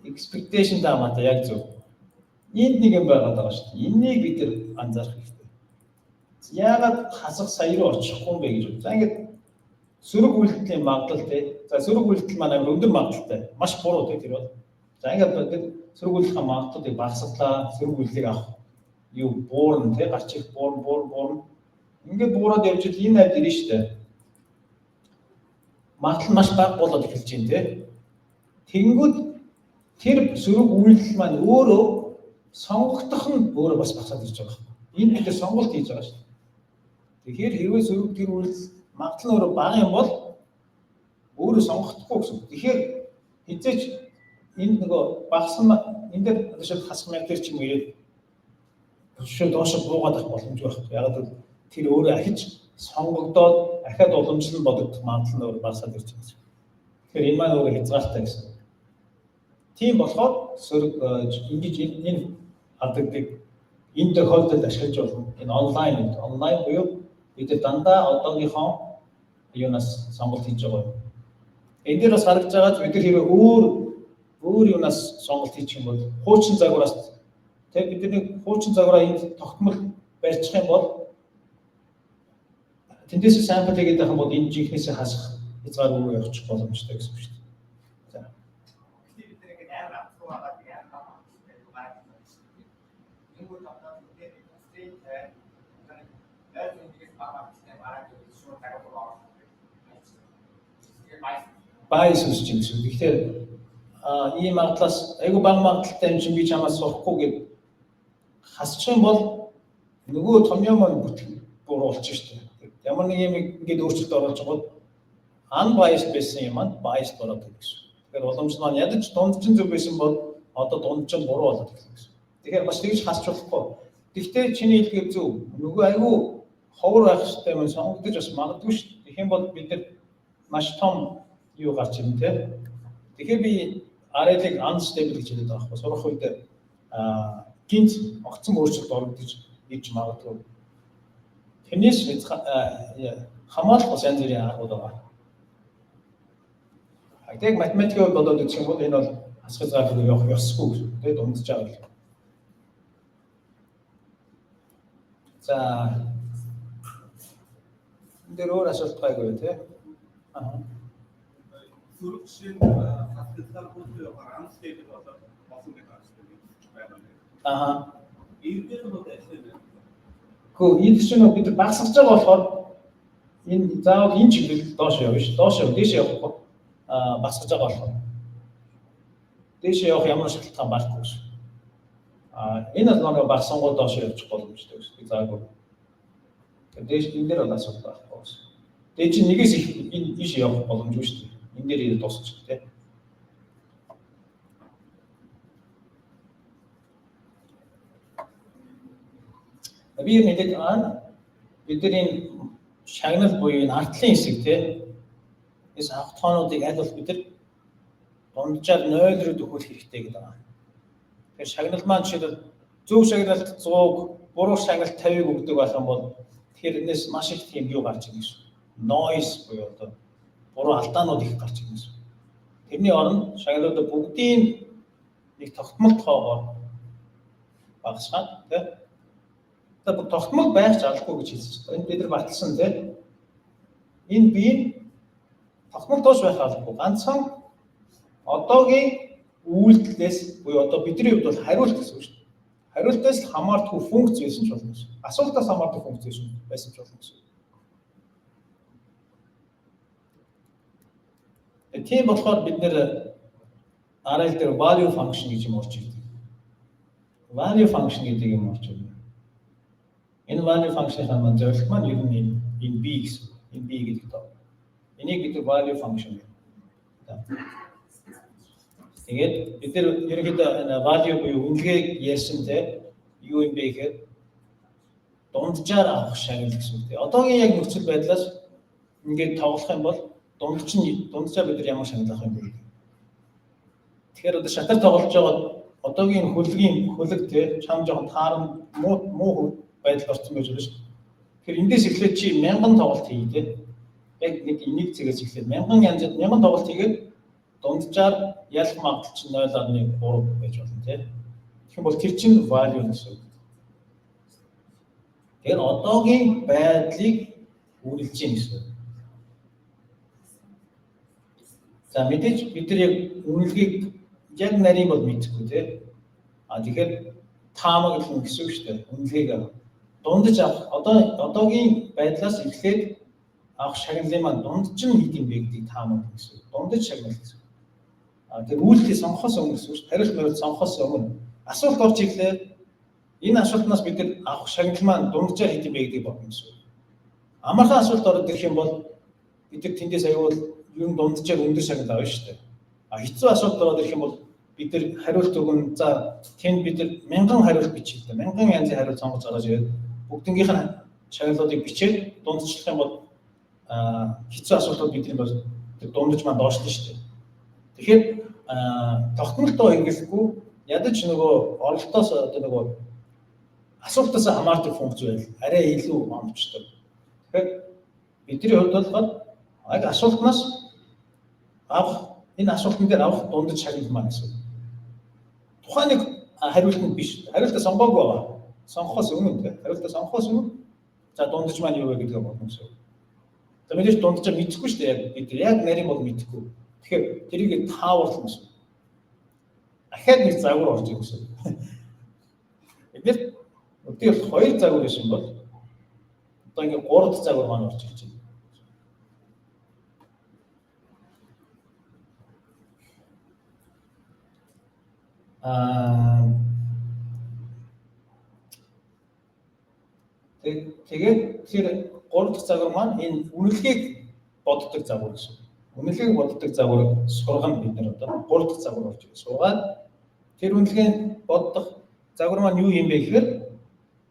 expectation таамаатай яг зөв. Энд нэг юм байгаад байгаа шүү дээ. Энийг бид нар анзаарах хэрэгтэй. Яагаад хасах сая руу очихгүй юм бэ гэж байна. За ингээд сөрөг үйлдэлийн магадлал тий. За сөрөг үйлдэл маань амар өндөр магадлалтай. Маш буруу тий тэр бол. За ингээд сөрөг үйлдэлийн магадлалыг багасгалаа, сөрөг үйлдэлийг авах юу буурна тий гарч их буурна. Ингээд буураад явж ил энэ хайд ирнэ шүү дээ. Магадлал маш бага болоод эхэлж байна тий. Тэнгүүд тэр сөрөг үйлдэл маань өөрөө сонгогдох нь өөрөө бас багасаад ирж байгаа. Энэ бид сонголт хийж байгаа шүү дээ. Тэгэхээр хэрвээ сөрөг тэр үйлдэл магадлал нь өөрөө бага юм бол өөрөө сонгогдохгүй гэсэн. Тэгэхээр хизээч энэ нөгөө багсан энэ дээр шууд хасах маяг тэр чим ирээд шууд доош буугаад авах боломж байхгүй. Яг л тэр өөрөө ахиж сонгогдоод ахаад уламжлал бодогдох магадлал нь өөрөө багасаад ирж байгаа. Тэгэхээр энэ маань өөрөө хязгаартай гэсэн. Тийм болохоор сөрөг ингэж энэ алдагдгийг энэ тохиолдолд ашиглаж болно. Энэ онлайн буюу бид дандаа одоогийнхоо юунаас сонголт хийж байгаа юм. Энэ дээр бас харагдж байгаа бид нар хэрэг өөр юунаас сонголт хийх юм бол хуучин загвараас тэг бидний хуучин загвараа энд тогтмол барьчих юм бол тэндээс сампл хийгээд байх юм бол энэ жинхнээсээ хасах хязгаар өөрөө явчих боломжтой гэсэн үг шүү дээ. Байс үсч юм шүү. Тэгэхээр ийм магадлалаас айгүй бага магадлалтай юм чинь би чамаас сурахгүй гэд хасчих юм бол нөгөө томьёо маань бүтгэл буруу болчих шүү дээ. Ямар нэг юм ингээд өөрчлөлт оруулж байгаа unbiased байсан юм маань biased болоод байгаа гэсэн. Тэгэхээр уламж маань ядаж дундчин зөв байсан бол одоо дундчин буруу болоод байгаа гэсэн. Тэгэхээр бас тэгж хасч болохгүй. Гэхдээ чиний хэлгээр зөв. Нөгөө айгүй ховор байх хэрэгтэй юм сонгогдож бас магадгүй шүү дээ. Тэгэх юм бол бид нар маш том юу гарч ирнэ те. Тэгэхээр би RL-ыг unstable гэж хэлээд байгаа байхгүй. Сурах үед гинт огцон өөрчлөлт орогдож ирж магадгүй. Тэрнээс хамгаалах бас янз бүрийн аргууд байгаа. Яг математикээр бодоод үзэх юм бол энэ бол хасах хязгаарлалт явах ёсгүй гэж тэгээд унтж байгаа л. За энэ дээр өөр асуулт байгаагүй тий. Сөрөг шин хасгалаар бүлэглэх unstable болоод болсон гэдэг байна. Эвдэр нь ажил. Гэхдээ энэ чинь бид багсаж байгаа болохоор энэ заавал энэ чиглэл доош явна ш. Доош яв, дээш явахгүй. Багсаж байгаа болохоор. Дээш явах ямар шалтгаан байхгүй ш. Энэ бол нэг багсангууд доош явчих боломжтой ш. Би заагүй. Дээш энэ дээр бол асуудал байхгүй ш. Дээш чинь нэгээс их энэ ийш явах боломжгүй ш. Энэ дээр ирээд дуусчих тий. Би нэгэд бидний шагнал буюу энэ артлын хэсэг тий. Эс автоонуудыг аль бол бид нар дунджаар 0 руу дөхөх хэрэгтэй гэдэг байна. Тэгэхээр шагнал маань жишээлбэл зөв шагналт 100-г, буруу шагналт 50-ыг өгдөг байх юм бол тэгэхээр энэс маш их тийм юу гарч ирнэ шүү. Noise буюу одоо буруу алдаанууд их гарч ирнэ шүү. Тэрний оронд шагналуудаа бүгдийн нэг тогтмол тоогоор багасгаад тий. Одоо тогтмол байх жалгүй гэж хэлсэн. Энэ бид нар баталсан тий. Энэ бие тогтмол доош байх албагүй. Ганцхан одоогийн үйлдэлээс буюу одоо бидний хувьд бол хариулт гэсэн үг шүү дээ. Хариултаас хамаардахгүй функц байсан ч болно шүү. Асуултаас хамаардаг функц байсан ч болно шүү. Тийм болохоор бид нэр RL дээр value function гэж юм орж ирдэг. Value function гэдэг юм орж ирнэ. Энэ value function-ийн маань зөвлөх маань ер нь энэ b гэсэн. Энэ b гэдэг тоо. Энийг бид value function гэнэ. Тэгээд бид нэр ерөнхийдөө value буюу үнэлгээг ярьсан те юу юм бэ гэхээр дунджаар авах шагнал гэсэн үг те. Одоогийн яг нөхцөл байдлаас ингээд тоглох юм бол дунджаар бид нар ямар шагнал авах юм бэ? Тэгэхээр одоо шатар тоглож байгаа одоогийн хөлөг те чам жоохон таарам муу байдал орсон байж болно шүү. Тэгэхээр эндээс эхлээд чи 1000 тоглолт хий те. Яг нэг энийг зэгээс эхлээд 1000 тоглолт хийгээд дунджаар ялах магадлал чинь 0.3 байж болно те. Тэгэх юм бол тэр чинь value гэсэн үг. Тэгэхээр одоогийн байдлыг үнэлж чинь гэсэн үг. За мэдээж бид нар яг үнэлгийг яг нарийн бол мэдэхгүй те. Тэгэхээр таамаг гэсэн үг шүү дээ. Үнэлгийг дундаж авах одоогийн байдлаас эхлээд авах шагналын маань дундаж нь хэд юм бэ гэдгийг таамаг гэсэн үг. Дундаж шагнал гэсэн. Тэр үйлдэл сонгохоос өмнө гэсэн үг. Хариулт сонгохоос өмнө асуулт орж ирлээ. Энэ асуултнаас бид нар авах шагнал маань дунджаар хэд юм бэ гэдгийг бодно гэсэн үг. Амархан асуулт ороод ирэх юм бол бид нар тэндээс аюул ер нь дунджаар өндөр шагнал авна шүү дээ. Хэцүү асуулт ороод ирэх юм бол бид нар хариулт өгөн за тэнд бид нар 1000 хариулт бичихлээ. 1000 янзын хариулт сонгож гаргаж ирээд бүгднгийнх нь шагналуудыг бичээд дундчлах юм бол хэцүү асуултууд бидний бол дундаж маань доошлно шүү дээ. Тэгэхээр тогтмолтоо хэрэглэхгүй ядаж нөгөө оролтоос одоо нөгөө асуултаас хамаардаг функц байл арай илүү амждаг. Тэгэхээр бидний хувьд бол яг асуултнаас авах энэ асуултан дээр авах дундаж шагнал маань гэсэн. Тухайн нэг хариултанд биш. Хариултаа сонгоогүй байгаа. Сонгохоос өмнө тийм. Хариултаа сонгохоос өмнө за дундаж маань юу вэ гэдгийг бодно гэсэн. За мэдээж дунджаа мэдэхгүй шүү дээ. Яг бид яг нарийн бол мэдэхгүй. Тэгэхээр тэрийг тааварлах гэсэн. Ахаад нэг загвар орж ирэх гэсэн. Эдгээр өдөрт хоёр загвар байсан бол одоо ингээд 3 дахь загвар маань орж ирж байна. Тэгээд тэр 3 дахь загвар маань энэ үнэлгээг боддог загвар гэсэн. Үнэлгээг боддог загвар сургана бид нар одоо 3 дахь загвар болж байна. Сургаад тэр үнэлгээнд боддог загвар маань юу юм бэ гэхээр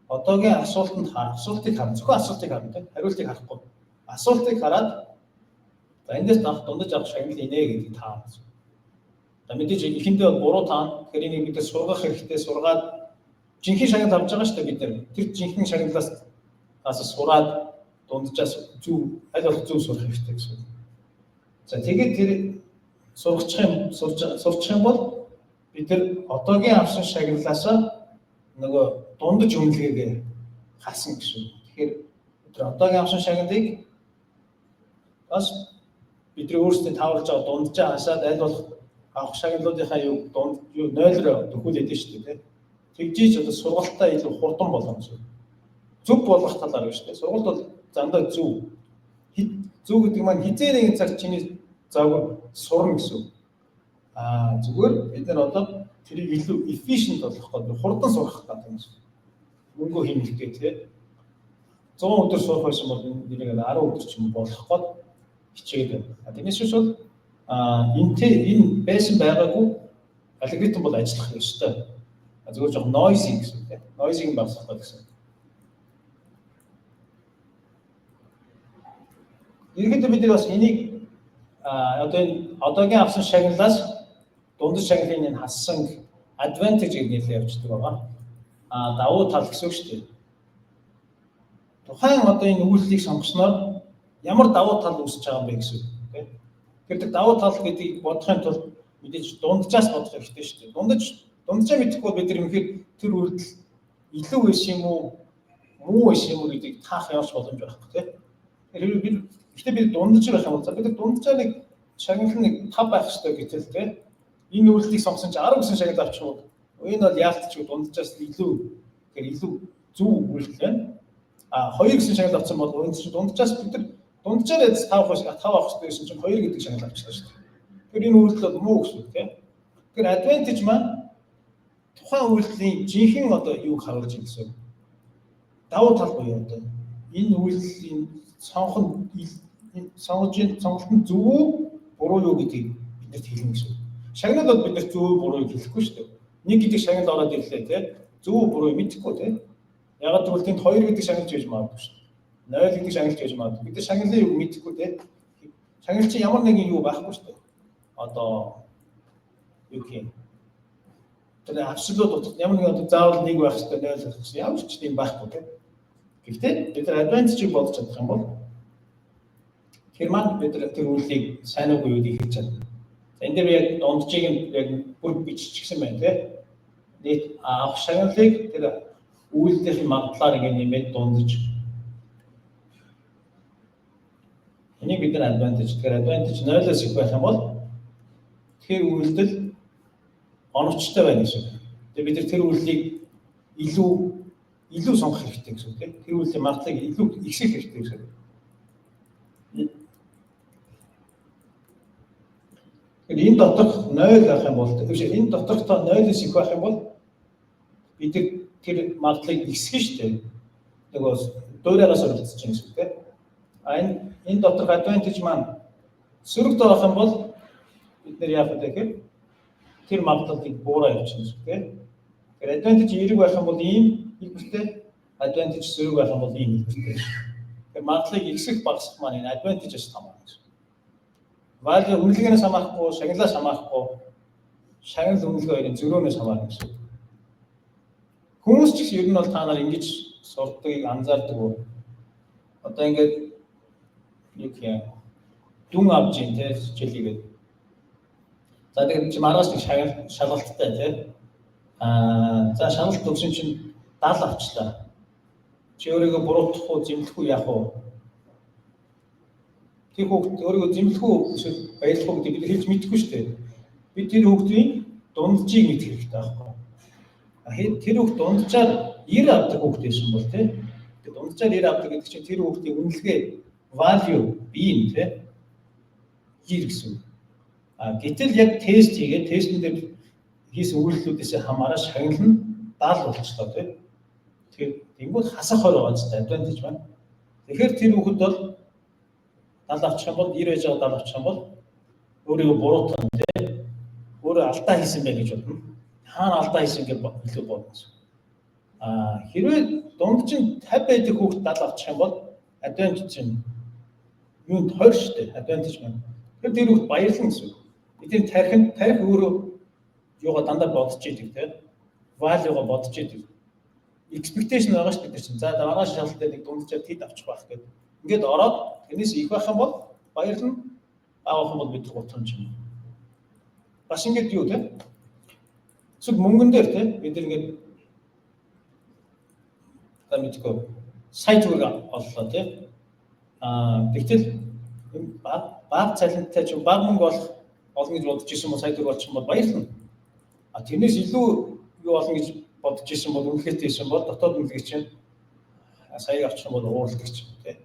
одоогийн асуултыг харна, зөвхөн асуултыг харна тийм хариултыг харахгүй. Асуултыг хараад за эндээс дундаж авах шагнал инээ гэдгийг таана. За мэдээж ихэндээ буруу таана. Тэгэхээр энийг бид сургах хэрэгтэй сургаад жинхэнэ шагнал авч байгаа шүү дээ бид нар. Тэр жинхэнэ шагналаас сураад дунджаас зөв аль болох зөв сурах хэрэгтэй гэсэн. За тэгээд тэр сурчих юм бол бид нар одоогийн авсан шагналаас нөгөө дундаж үнэлгээгээ хасан гэсэн. Тэгэхээр бид нар одоогийн авсан шагналыг бас бидний өөрсдөө тааварж байгаа дунджаа хасаад аль болох авах шагналуудынхаа юу 0-оор төхүүлээд дээ шүү дээ. Тэгжиж одоо сургалтаа илүү хурдан болгоно гэсэн. Зөв болгох талаар байна шүү дээ. Сургалт бол зандаа зөв. Зөв гэдэг маань хизээ нэгэн цаг чиний завг сурна гэсэн. Зүгээр бид нар одоо тэрийг илүү efficient болгох гэдэг хурдан сурах гэдэг юм шиг. Мөнгө хэмнэлтэй тийм 100 өдөр сурах байсан бол энийг 10 өдөр ч юм болгох гээд хичээгээд байна. Тэрнээс биш бол энэ байсан байгаагүй алгоритм бол ажиллах ёстой. Зүгээр жоохон noisy гэсэн тийм. Noisy-г багасгах гэсэн. Ерөнхийдөө бид бас энийг одоогийн авсан шагналаас дундаж шагналын энэ хассан advantage гэж нэрлэж явждаг байгаа. Давуу тал гэсэн үг шүү дээ. Тухайн одоо энэ үйлдэлийг сонгосноор ямар давуу тал үүсэж байгаа юм бэ гэсэн үг тийм. Тэгэхээр давуу тал гэдгийг бодохын тулд мэдээж дунджаас бодох хэрэгтэй шүү дээ. Дунджаа мэдэхгүй бид нар үнэхээр тэр үйлдэл илүү биш юм уу, муу биш юм уу гэдгийг таах явж боломж байхгүй тийм. Тэгэхээр бид дундаж байх юм бол бид дунджааныг шагнал нэг 5 байх хэрэгтэй гэтэл тийм. Энэ үйлдэлийг сонгосон чинь 10 гэсэн шагнал авчих бол энэ бол яалтчгүй дунджаас илүү зөв үйлдэл байна. 2 гэсэн шагнал авсан бол энэ чинь дунджаас бид нар дунджаар 5 авах хэрэгтэй гэсэн чинь 2 гэдэг шагнал авчихсан шүү дээ. Тэгэхээр энэ үйлдэл бол муу гэсэн үг тийм. Тэгэхээр advantage маань тухайн үйлдэлийн жинхэнэ одоо юуг харуулж байгаа гэсэн. давуу тал буюу одоо энэ үйлдлийн сонголтын зөв үү буруу юу гэдгийг биднэрт хэлнэ гэсэн. Шагнал бол бид нар зөв буруу хэлэхгүй шүү дээ. Нэг гэдэг шагнал ороод ирлээ те. Зөв буруу мэдэхгүй те. Яг гэвэл тэнд 2 гэдэг шагналж байж магадгүй шүү дээ. 0 гэдэг шагналж байж магадгүй. Бид нар шагналыг юу мэдэхгүй те. Шагнал чинь ямар нэгэн юу байхгүй шүү дээ. Одоо юу гэх юм. Тэр абсолют утгад ямар нэгэн одоо заавал 1 байх хэрэгтэй 0 байх хэрэгтэй. Ямар ч тийм байхгүй те. Гэхдээ бид нар advantage-ийг бодож чадах юм бол тэр маань бид нар тэр үйлийг сайн уу юу гэдгийг хэлж чадна. За энэ дээр яг дунджийг яг бүр биччихсэн байна те. Нийт авах шагналыг тэр үйлдлийн магадлалаар ингэ нэмээд дундаж. Энийг бид нар advantage тэгэхээр advantage 0-оос их байх юм бол тэр үйлдэл оновчтой байна гэсэн үг. Тэгээ бид нар тэр үйлийг илүү сонгох хэрэгтэй гэсэн үг тийм. Тэр үйлдлийн магадлалыг илүү ихсэх хэрэгтэй гэсэн үг. Тэгэхээр энэ доторх 0 байх юм бол энэ доторх 0-оос их байх юм бол бид тэр магадлалыг ихсгэн шүү дээ. Нөгөө дуурайгаас оролцож байгаа гэсэн үг тийм. Энэ доторх advantage маань сөрөг доорх юм бол бид нэр яах вэ гэхээр тэр магадлалыг буураа явуулчихна гэсэн үг тийм. Тэгэхээр advantage эерэг байх юм бол ийм хэлбэртэй, advantage сөрөг байх юм бол ийм хэлбэртэй. Тэгэхээр магадлалыг ихсэх багасгах маань энэ advantage-ээс хамаарна гэсэн. Value үнэлгээнээс хамаарахгүй, шагналаас хамаарахгүй, шагнал үнэлгээ хоёрын зөрөөнөөс хамаарна гэсэн. Хүмүүс ч гэсэн ер нь бол та нар ингэж сурдгийг анзаардаг уу? Одоо ингээд нэг дүн авч ийн те хичээлийгээд. За тэгээд чи маргааш нэг шалгалттай те. За шалгалт төгсөн чинь 70 авчлаа. Чи өөрийгөө буруутгах уу, зэмлэх үү яах вэ? Тэр хүүхд өөрийгөө зэмлэх үү эсвэл баярлах уу гэдэг бид хэлж мэдэхгүй шүү дээ. Бид тэр хүүхдийн дунджийг мэдэх хэрэгтэй байхгүй. Тэр хүүхд дунджаар 90 авдаг хүүхд байсан бол те. Тэгээд дунджаар 90 авдаг гэдэг чинь тэр хүүхдийн үнэлгээ value биеийн те 90 гэсэн. Гэтэл яг тест хийгээд тестэн дээр хийсэн үйлдэлүүдээс хамаараа шагнал нь 70 болчихлоо тийм. Тэгэхээр тэнгууд хасах 20 байгаа ч advantage байна. Тэгэхээр тэр хүүхэд бол 70 авчих юм бол 90 байж байгаа 70 авчих юм бол өөрийгөө буруутгах тийм. Өөрөө алдаа хийсэн байх гэж бодно. Хаана алдаа хийсэн гэж илүү бодно. Хэрвээ дунд чинь 50 байдаг хүүхэд 70 авчих юм бол advantage чинь юунд 20 шүү дээ. Advantage байна. Тэгэхээр тэр хүүхэд баярлна гэсэн үг. Бидний тарих өөрөө юугаа дандаа бодож идэг тийм. Value-го бодож идэг. Expectation байгаа шүү дээ чинь. За маргааш шалгалтад нэг дунджаар тэд авчих байх гэдэг. Ингээд ороод тэрнээс их байх юм бол баярлна. Авах юм бол бид гутхан ч юм. Бас ингээд юу тийм. Эсвэл мөнгөн дээр тийм бид ингээд мэдгүй сая төгрөг оллоо тийм. Тэгтэл баг цалинтай ч баг мөнгө олно гэж бодож ирсэн бол сая төгрөг олчих юм бол баярлна. Тэрнээс илүү юу олно гэж бодож ирсэн бол үнэлгээтэй байсан бол дотоод үнэлгээ чинь сая авчих юм бол уурладаг ч юм тийм.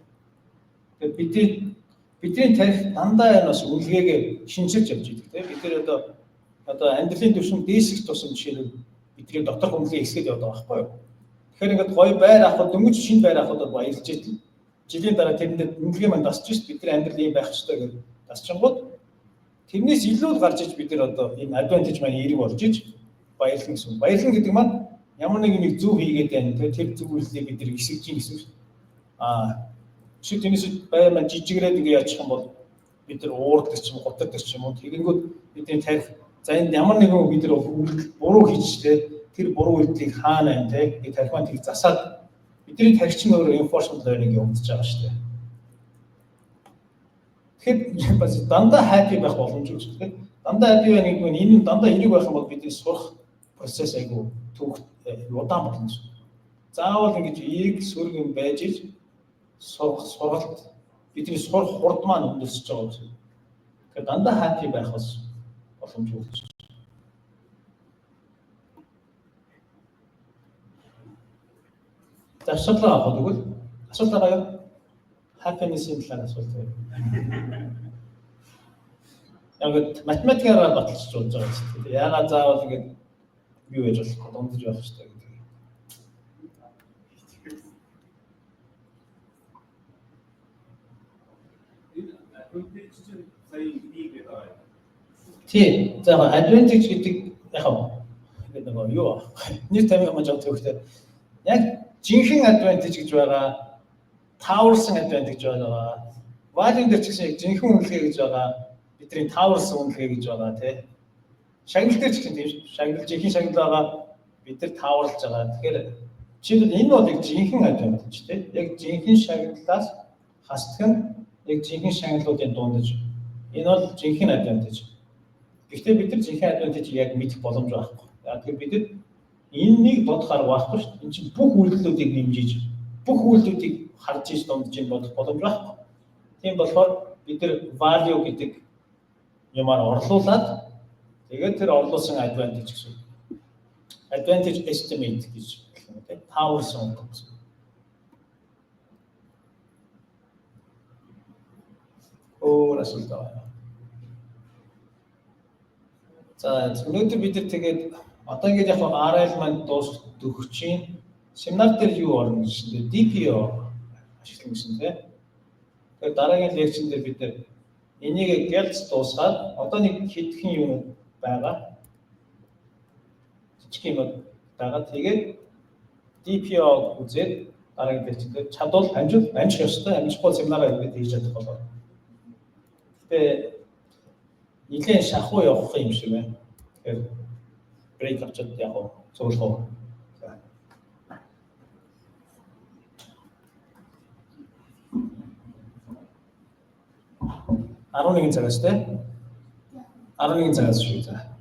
Тэгээд бидний тарих дандаа энэ бас үнэлгээгээ шинжилж явж идэг тийм. Бид нэр одоо амьдралын түвшин дээсэх тусам жишээ нь бидний доторх үнэлгээ ихсгээд явдаг байхгүй юу? Тэгэхээр ингээд гоё байр авахд дөнгөж шинэ байр авахд баярлж идэв. Жилийн дараа тэрэнд үнэлгээ маань дасч шít бидний амьдрал ийм байх ёстой гэж дасчингууд тэрнээс илүү гарч иж бид нар одоо энэ advantage маань эерэг болж иж баярлна гэсэн. Баярлна гэдэг маань ямар нэг зөв хийгээд байна. Тэр зөв үйлдэлийг бид нар эсгэж чинь гэсэн шүү. Шít тэрнээс байр маань жижигрээд ингэ яачих юм бол бид нар уурдаг ч юм уу, гутдаг ч юм уу. Тэгэнгүүт бидний тарих за энэ ямар нэгэн бид нар буруу хийжтэй тэр буруу үйлдэлийг хаана байна те гэдэг тарих маань тийг засаад бидний тарих чинь өөр reinforcement learning-ийг өмдөж байгаа шүү дээ. Тэгэхээр бас дандаа happy байх боломжтой шүү дээ. Дандаа happy байх гэдэг нь энэ дандаа энийг байх юм бол бидний сурах процесс айгүй удаан болно шүү. Заавал ингэж эерэг сөрөг юм байж иж сургалт бидний сурах хурд маань өндөсөж байгаа гэсэн. Тэгэхээр дандаа happy байх бас боломжтой шүү. Асуулт авах тэгвэл асуулт аваа happiness-ийн талаар асуулт байна. Яг математикаараа баталж болж байгаа шүү дээ. Яагаад заавал ингэ юу яаж болох вэ? Дундаж байх хэрэгтэй гэдэг. advantage чинь сая энийг гэдэг. Тий. За advantage гэдэг яг нэг юу нэр тамиг маань жоо төгтөө. Яг жинхэнэ advantage гэж байгаа. Тааварсан advantage байгаа. Value дээр ч гэсэн яг жинхэнэ үнэлгээ гэж байгаа. Бидний тааварсан үнэлгээ гэж байгаа тий. Шагнал дээр ч гэсэн тийм шагнал жинхэнэ шагнал байгаа. Бид нар тааварлаж байгаа. Тэгэхээр жишээлбэл энэ бол яг жинхэнэ advantage тий. Яг жинхэнэ шагналаас хасдаг нь яг жинхэнэ шагналуудын дундаж. Энэ бол жинхэнэ advantage. Гэхдээ бид нар жинхэнэ advantage яг мэдэх боломж байхгүй. Тэгэхээр бид нар энэнийг бодох арга байхгүй шүү дээ. Энэ чинь бүх үйлдэлүүдийг нэмжиж, бүх үйлдэлүүдийг харж иж дундаж ин бодох боломж байхгүй. Тийм болохоор бид нар value гэдэг юмар орлуулад тэгээд тэр орлуулсан advantage гэсэн. Advantage estimate гэж гэх юм тийм тааварсан үнэлгээ гэсэн. Асуулт байна. За өнөөдөр бид нар тэгээд одоо ингэж яг RL маань дуусгах чинь семинар дээр юу орно гэсэн. DPO ашиглана гэсэн тийм. Тэгэхээр дараагийн лекцэн дээр бид нар энийг гэлц дуусгаад одоо нэг хэдхэн юм байгаа. Жижиг юм байгаа. Тэгээд DPO үзээд дараагийн лекцэн дээр чадвал амжих ёстой. Амжихгүй семинараа ингэж хийж чадах болоо. Гэтэ нэлээд шахуу явах юм шиг байна. Тэгэхээр брейк авчаад яг зөвлөх. 11 цагаас тий? 11 цагаас шүү. За.